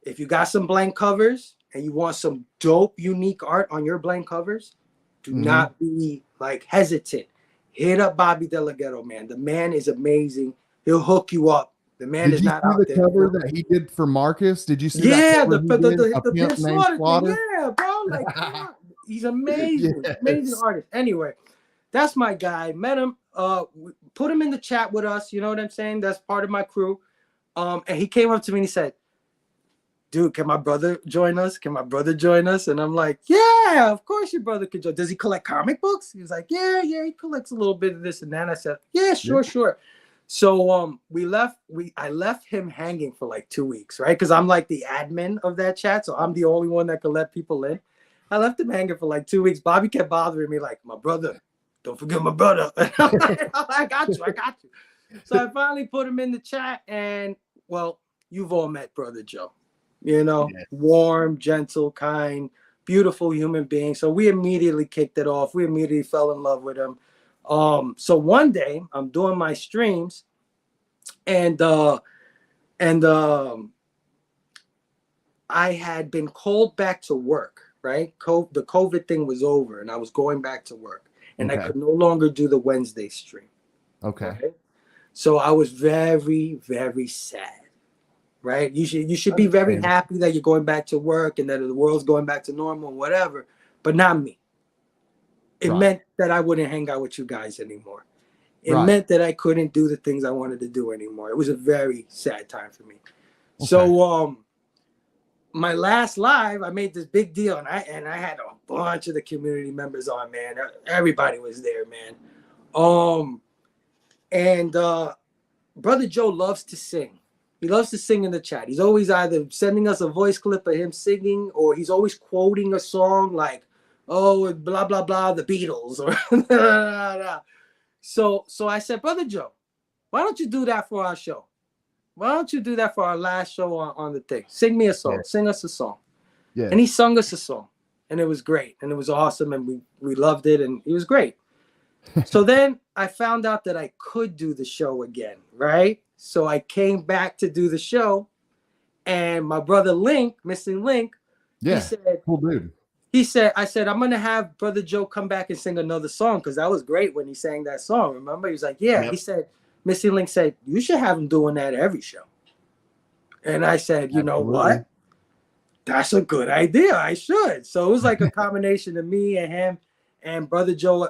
if you got some blank covers and you want some dope, unique art on your blank covers, do not be like hesitant. Hit up Bobby Delgado, man. The man is amazing. He'll hook you up. The man is not out there. Did you see the cover that he did for Marcus? Did you see that? Yeah, the Pimp Slaughter. Yeah, bro. Like, he's amazing. Amazing artist. Anyway, that's my guy. Met him. Put him in the chat with us. You know what I'm saying? That's part of my crew. And he came up to me and he said, dude, can my brother join us? Can my brother join us? And I'm like, yeah, of course your brother could join. Does he collect comic books? He was like, yeah, he collects a little bit of this and that. I said, yeah, sure. So I left him hanging for like 2 weeks, right? Because I'm like the admin of that chat. So I'm the only one that could let people in. I left him hanging for like 2 weeks. Bobby kept bothering me like, my brother, don't forget my brother. I got you. So I finally put him in the chat, and well, you've all met Brother Joe. You know, warm, gentle, kind, beautiful human being. So we immediately kicked it off. We immediately fell in love with him. So one day I'm doing my streams, and I had been called back to work, right? The COVID thing was over, and I was going back to work. And I could no longer do the Wednesday stream. Okay. So I was very, very sad. Right? You should be very happy that you're going back to work and that the world's going back to normal and whatever, but not me. It meant that I wouldn't hang out with you guys anymore. It meant that I couldn't do the things I wanted to do anymore. It was a very sad time for me. So my last live, I made this big deal, and I had a bunch of the community members on, man. Everybody was there, man. Brother Joe loves to sing. He loves to sing in the chat. He's always either sending us a voice clip of him singing, or he's always quoting a song like, oh, blah, blah, blah, the Beatles. Or So I said, Brother Joe, why don't you do that for our show? Why don't you do that for our last show on the thing? Sing me a song. Yeah. Sing us a song. Yeah. And he sung us a song. And it was great. And it was awesome. And we loved it. And it was great. So then I found out that I could do the show again, right? So I came back to do the show. And my brother Link, Missing Link, yeah, he said, cool dude. I said, I'm going to have Brother Joe come back and sing another song because that was great when he sang that song. Remember? He was like, yeah. Yep. He said, Missing Link said, you should have him doing that every show. And I said, you know what? That's a good idea. I should. So it was like a combination of me and him and Brother Joe.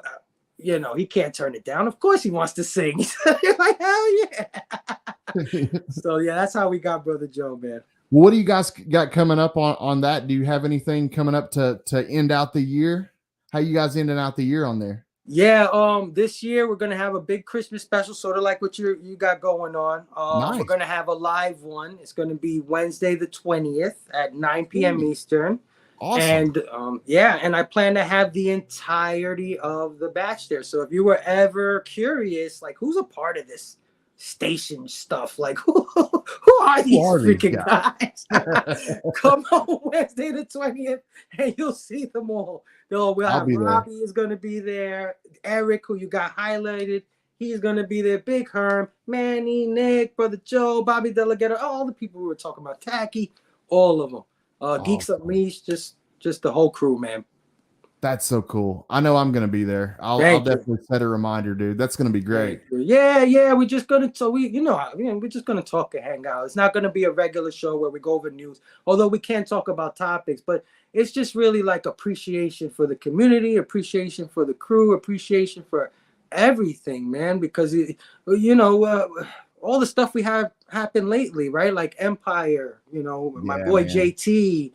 You know, he can't turn it down. Of course he wants to sing. You're like, hell yeah. So, yeah, that's how we got Brother Joe, man. What do you guys got coming up on that? Do you have anything coming up to end out the year? How you guys ending out the year on there? Yeah, this year we're gonna have a big Christmas special, sort of like what you got going on. Nice. We're gonna have a live one. It's gonna be Wednesday the 20th at 9 p.m. Eastern. Awesome. And and I plan to have the entirety of the batch there. So if you were ever curious, like who's a part of this station stuff, like who are these freaking guys? Come on Wednesday the 20th and you'll see them all. We'll have Robbie is going to be there. Eric, who you got highlighted, he's going to be there. Big Herm, Manny, Nick, Brother Joe, Bobby Delegato, all the people we were talking about, Tacky, all of them. Geeks Unleashed, just the whole crew, man. That's so cool. I know I'm going to be there. I'll definitely set a reminder, dude. That's going to be great. Yeah. We're just going to, we're just going to talk and hang out. It's not going to be a regular show where we go over news, although we can talk about topics, but it's just really like appreciation for the community, appreciation for the crew, appreciation for everything, man, because, all the stuff we have happened lately, right? Like Empire, my boy, man. JT,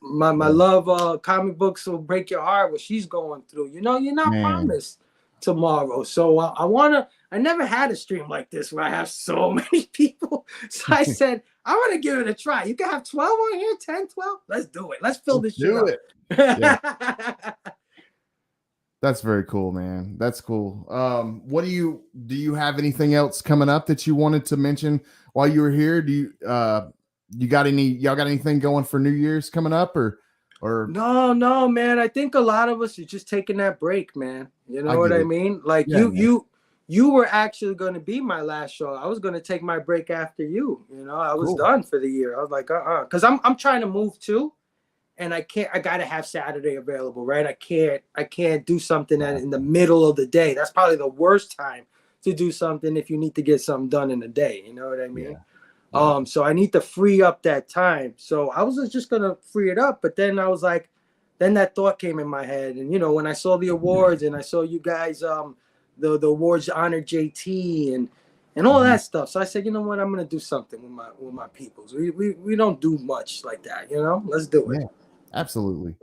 my love, comic books will break your heart, what she's going through. You're not promised tomorrow. So I never had a stream like this where I have so many people. So I said, I want to give it a try. You can have 12 on here, 10, 12. Let's do it. Let's fill this shit up. Yeah. That's very cool, man. That's cool. What do you have anything else coming up that you wanted to mention while you were here? Do y'all got anything going for New Year's coming up or No, man. I think a lot of us are just taking that break, man. You know what I mean? Like you were actually going to be my last show. I was going to take my break after you. I was done for the year. I was like, because I'm trying to move too. And I got to have Saturday available, right? I can't do something in the middle of the day. That's probably the worst time to do something if you need to get something done in a day. You know what I mean? Yeah. So I need to free up that time. So I was just going to free it up. But then I was like, then that thought came in my head. And, when I saw the awards and I saw you guys, the awards honor JT and all that stuff. So I said, you know what? I'm going to do something with my peoples. We don't do much like that. Let's do it. Yeah. Absolutely.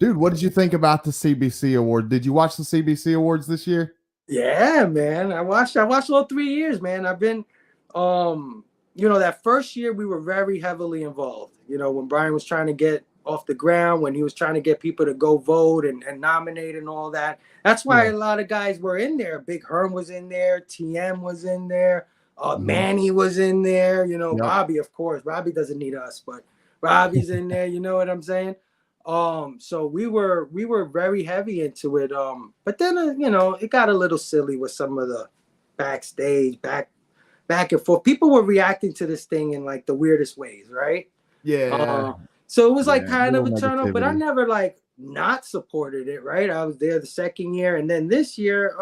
Dude, what did you think about the CBC award? Did you watch the CBC awards this year? Yeah, man. I watched all 3 years, man. I've been, that first year we were very heavily involved. When Brian was trying to get off the ground, when he was trying to get people to go vote and nominate and all that. That's why a lot of guys were in there. Big Herm was in there. TM was in there. Manny was in there. Robbie, of course. Robbie doesn't need us, but Robbie's in there, you know what I'm saying? So we were very heavy into it. But then it got a little silly with some of the backstage, back and forth. People were reacting to this thing in like the weirdest ways, right? Yeah. So it was like kind of a turn up, but I never like not supported it, right? I was there the second year, and then this year,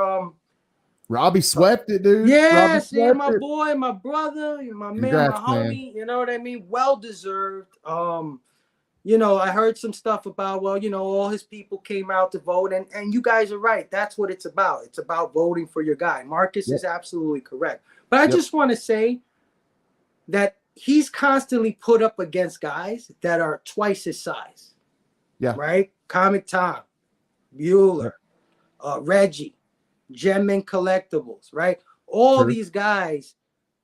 Robbie swept it, dude. Yeah, my boy, my brother, my man, my homie. You know what I mean? Well deserved. I heard some stuff about, all his people came out to vote, and you guys are right. That's what it's about. It's about voting for your guy. Marcus is absolutely correct. But I just want to say that he's constantly put up against guys that are twice his size. Yeah. Right? Comic Tom, Bueller, Reggie. Gemman Collectibles, right? All these guys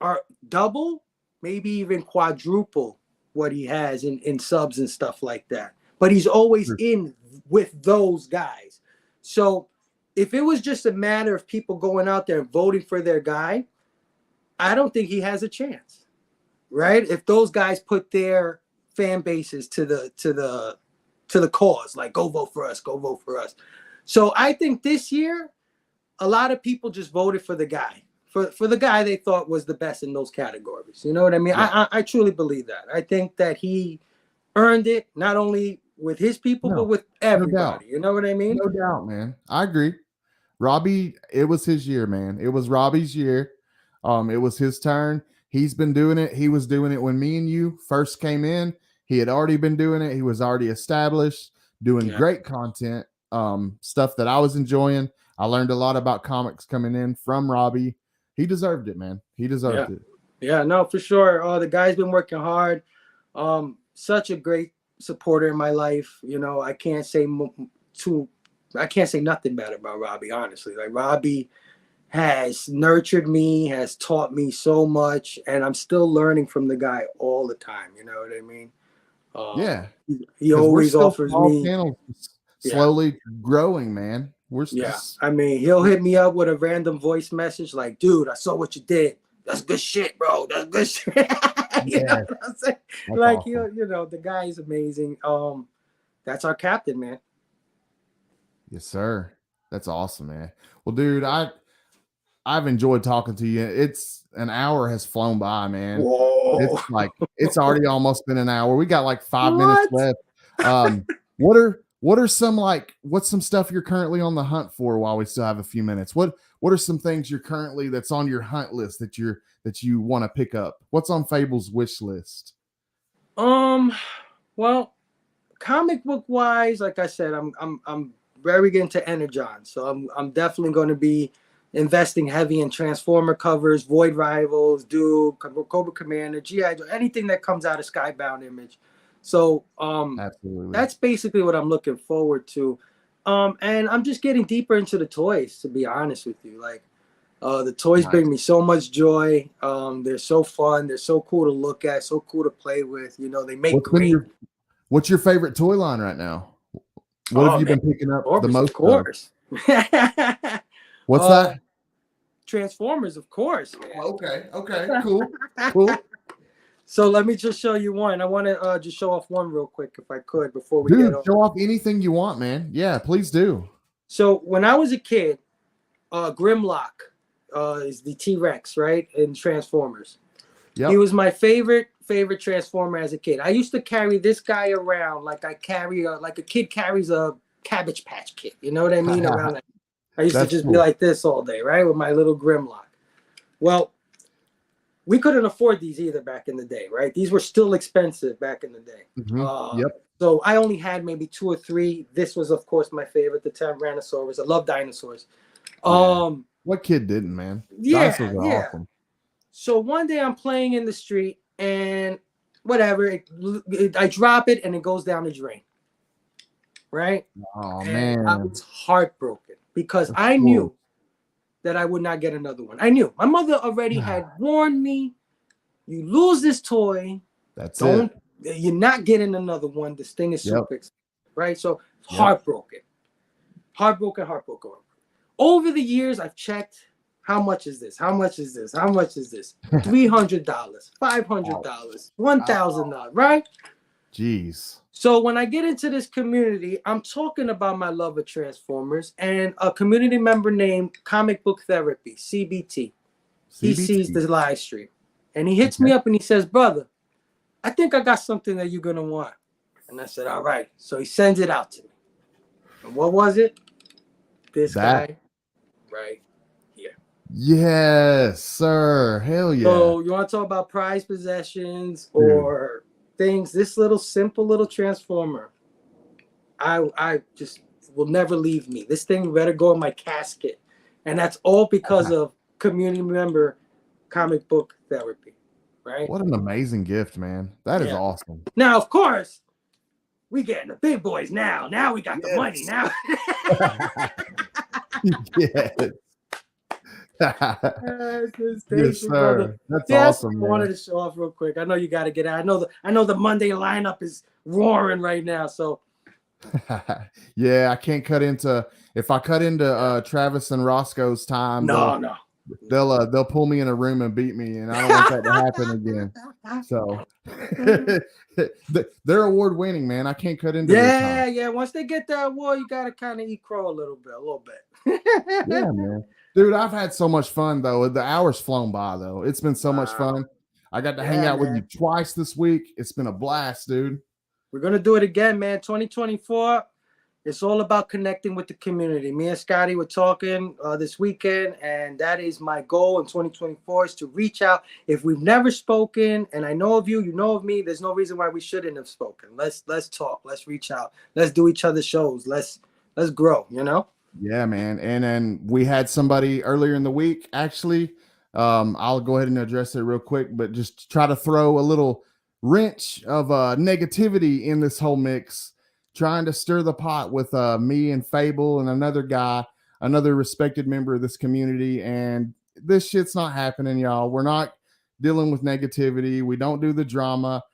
are double, maybe even quadruple what he has in subs and stuff like that. But he's always in with those guys. So if it was just a matter of people going out there and voting for their guy, I don't think he has a chance, right? If those guys put their fan bases to the cause, like go vote for us, go vote for us. So I think this year, a lot of people just voted for the guy, for the guy they thought was the best in those categories. You know what I mean? Yeah. I truly believe that. I think that he earned it, not only with his people, but with everybody. You know what I mean? No doubt, man. I agree. Robbie, it was his year, man. It was Robbie's year. It was his turn. He's been doing it. He was doing it when me and you first came in. He had already been doing it. He was already established, doing great content, stuff that I was enjoying. I learned a lot about comics coming in from Robbie. He deserved it, man. He deserved it. Yeah, no, for sure. The guy's been working hard. Such a great supporter in my life. You know, I can't say nothing bad about Robbie, honestly. Like, Robbie has nurtured me, has taught me so much, and I'm still learning from the guy all the time. You know what I mean? He always offers me slowly growing, man. I mean, he'll hit me up with a random voice message like, dude, I saw what you did. That's good shit, bro. That's good shit. You know what I'm saying? Like, awesome. You know, the guy is amazing. That's our captain, man. Yes, sir. That's awesome, man. Well, dude, I've enjoyed talking to you. It's an hour has flown by, man. Whoa. It's like it's already almost been an hour. We got like 5 minutes left. What's some stuff you're currently on the hunt for while we still have a few minutes? What are some things that's on your hunt list that you want to pick up? What's on Phable's wish list? Well, comic book wise, like I said, I'm very into Energon. So I'm definitely going to be investing heavy in Transformer covers, Void Rivals, Duke, Cobra Commander, G.I. Joe, anything that comes out of Skybound Image. So absolutely, that's basically what I'm looking forward to. And I'm just getting deeper into the toys, to be honest with you. Like, the toys bring me so much joy. They're so fun. They're so cool to look at, so cool to play with. You know, they make What's your favorite toy line right now? What have you been picking up the most? Of course. What's that? Transformers, of course. Man. Okay, cool. So let me just show you one. I want to just show off one real quick, if I could, before we get off. Show off anything you want, man. Yeah, please do. So when I was a kid, Grimlock is the T-Rex, right, in Transformers. Yep. He was my favorite Transformer as a kid. I used to carry this guy around like I carry like a kid carries a Cabbage Patch Kid. You know what I mean? Around that. I used to just be like this all day, right, with my little Grimlock. Well, we couldn't afford these either back in the day, right? These were still expensive back in the day. Mm-hmm. So I only had maybe 2 or 3. This was, of course, my favorite, the Tyrannosaurus. I love dinosaurs. What kid didn't, man? Dinosaurs are awesome. So one day I'm playing in the street and whatever, I drop it and it goes down the drain. Right? Oh, and man. I was heartbroken because I knew that I would not get another one. I knew. My mother already had warned me, you lose this toy. You're not getting another one. This thing is super expensive. Right? So heartbroken. Heartbroken. Over the years, I've checked, how much is this? How much is this? How much is this? $300, $500, $1,000, right? Jeez. So when I get into this community, I'm talking about my love of Transformers, and a community member named Comic Book Therapy, CBT. He sees this live stream and he hits me up and he says, brother, I think I got something that you're going to want. And I said, all right. So he sends it out to me. And what was it? This guy right here. Yes, sir. Hell yeah. So you want to talk about prized possessions or things? This little simple little Transformer, I just will never leave me. This thing better go in my casket. And that's all because of community member Comic Book Therapy, right? What an amazing gift, man. That is awesome. Now, of course, we getting the big boys now. Now we got the money now. Yes. Yes, sir. Brother. That's awesome. I wanted to show off real quick. I know you got to get out. I know the Monday lineup is roaring right now. So Yeah, I can't cut into. If I cut into Travis and Roscoe's time, no. They'll pull me in a room and beat me, and I don't want that to happen again. So they're award winning, man. I can't cut into their time. Yeah. Once they get that award, you gotta kind of eat crow a little bit. Yeah, man. Dude, I've had so much fun though. The hour's flown by though. It's been so much fun. I got to hang out with you twice this week. It's been a blast, dude. We're gonna do it again, man. 2024. It's all about connecting with the community. Me and Scotty were talking this weekend, and that is my goal in 2024 is to reach out. If we've never spoken, and I know of you, you know of me, there's no reason why we shouldn't have spoken. Let's talk. Let's reach out. Let's do each other's shows. Let's grow, you know? Yeah, man. And then we had somebody earlier in the week, actually. I'll go ahead and address it real quick, but just try to throw a little wrench of negativity in this whole mix, trying to stir the pot with me and Phable and another guy, another respected member of this community. And this shit's not happening, y'all. We're not dealing with negativity. We don't do the drama.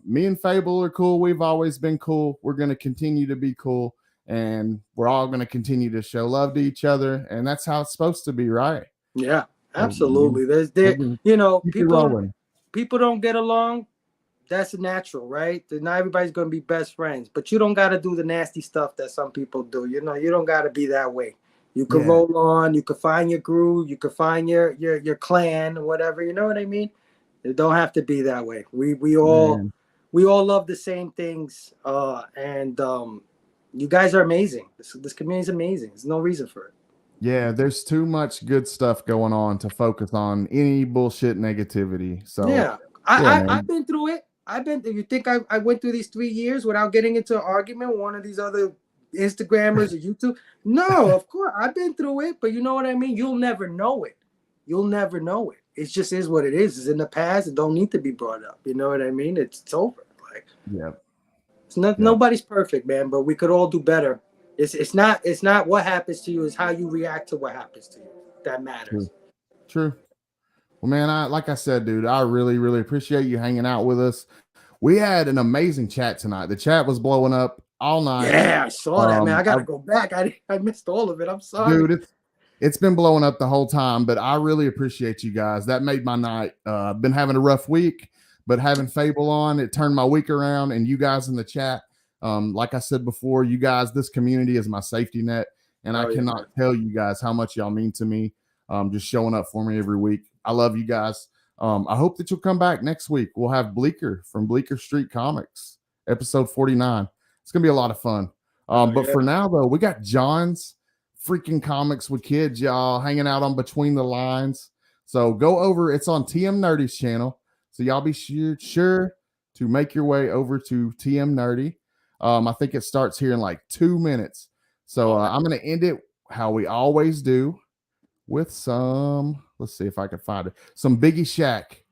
Me and Phable are cool. We've always been cool. We're going to continue to be cool. And we're all going to continue to show love to each other. And that's how it's supposed to be, right? Yeah, absolutely. People don't get along. That's natural, right? Not everybody's going to be best friends, but you don't got to do the nasty stuff that some people do. You know, you don't got to be that way. You can roll on, you can find your groove, you can find your clan or whatever. You know what I mean? It don't have to be that way. We all love the same things. And you guys are amazing. This community is amazing. There's no reason for it. Yeah, there's too much good stuff going on to focus on any bullshit negativity. So I've been through it. You think I went through these 3 years without getting into an argument with one of these other Instagrammers or YouTube? No, of course. I've been through it, but you know what I mean? You'll never know it. It just is what it is. It's in the past. It don't need to be brought up. You know what I mean? It's over. Like, it's not nobody's perfect, man, but we could all do better. It's not what happens to you, it's how you react to what happens to you. That matters. True. Well, man, like I said, dude, I really, really appreciate you hanging out with us. We had an amazing chat tonight. The chat was blowing up all night. Yeah, I saw that, man. I got to go back. I missed all of it. I'm sorry. Dude, it's been blowing up the whole time, but I really appreciate you guys. That made my night. Been having a rough week, but having Phable on, it turned my week around, and you guys in the chat, like I said before, you guys, this community is my safety net, and I cannot tell you guys how much y'all mean to me, just showing up for me every week. I love you guys. I hope that you'll come back next week. We'll have Bleecker from Bleecker Street Comics, episode 49. It's going to be a lot of fun. For now, though, we got John's freaking Comics with Kids, y'all, hanging out on Between the Lines. So go over. It's on TM Nerdy's channel. So y'all be sure to make your way over to TM Nerdy. I think it starts here in like 2 minutes. So I'm going to end it how we always do with some, let's see if I can find it, some Biggie Shack.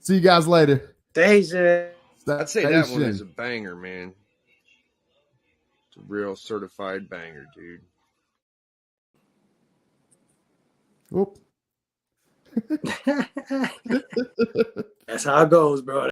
See you guys later. Deja. I'd say that one is a banger, man. It's a real certified banger, dude. Whoop. That's how it goes, bro.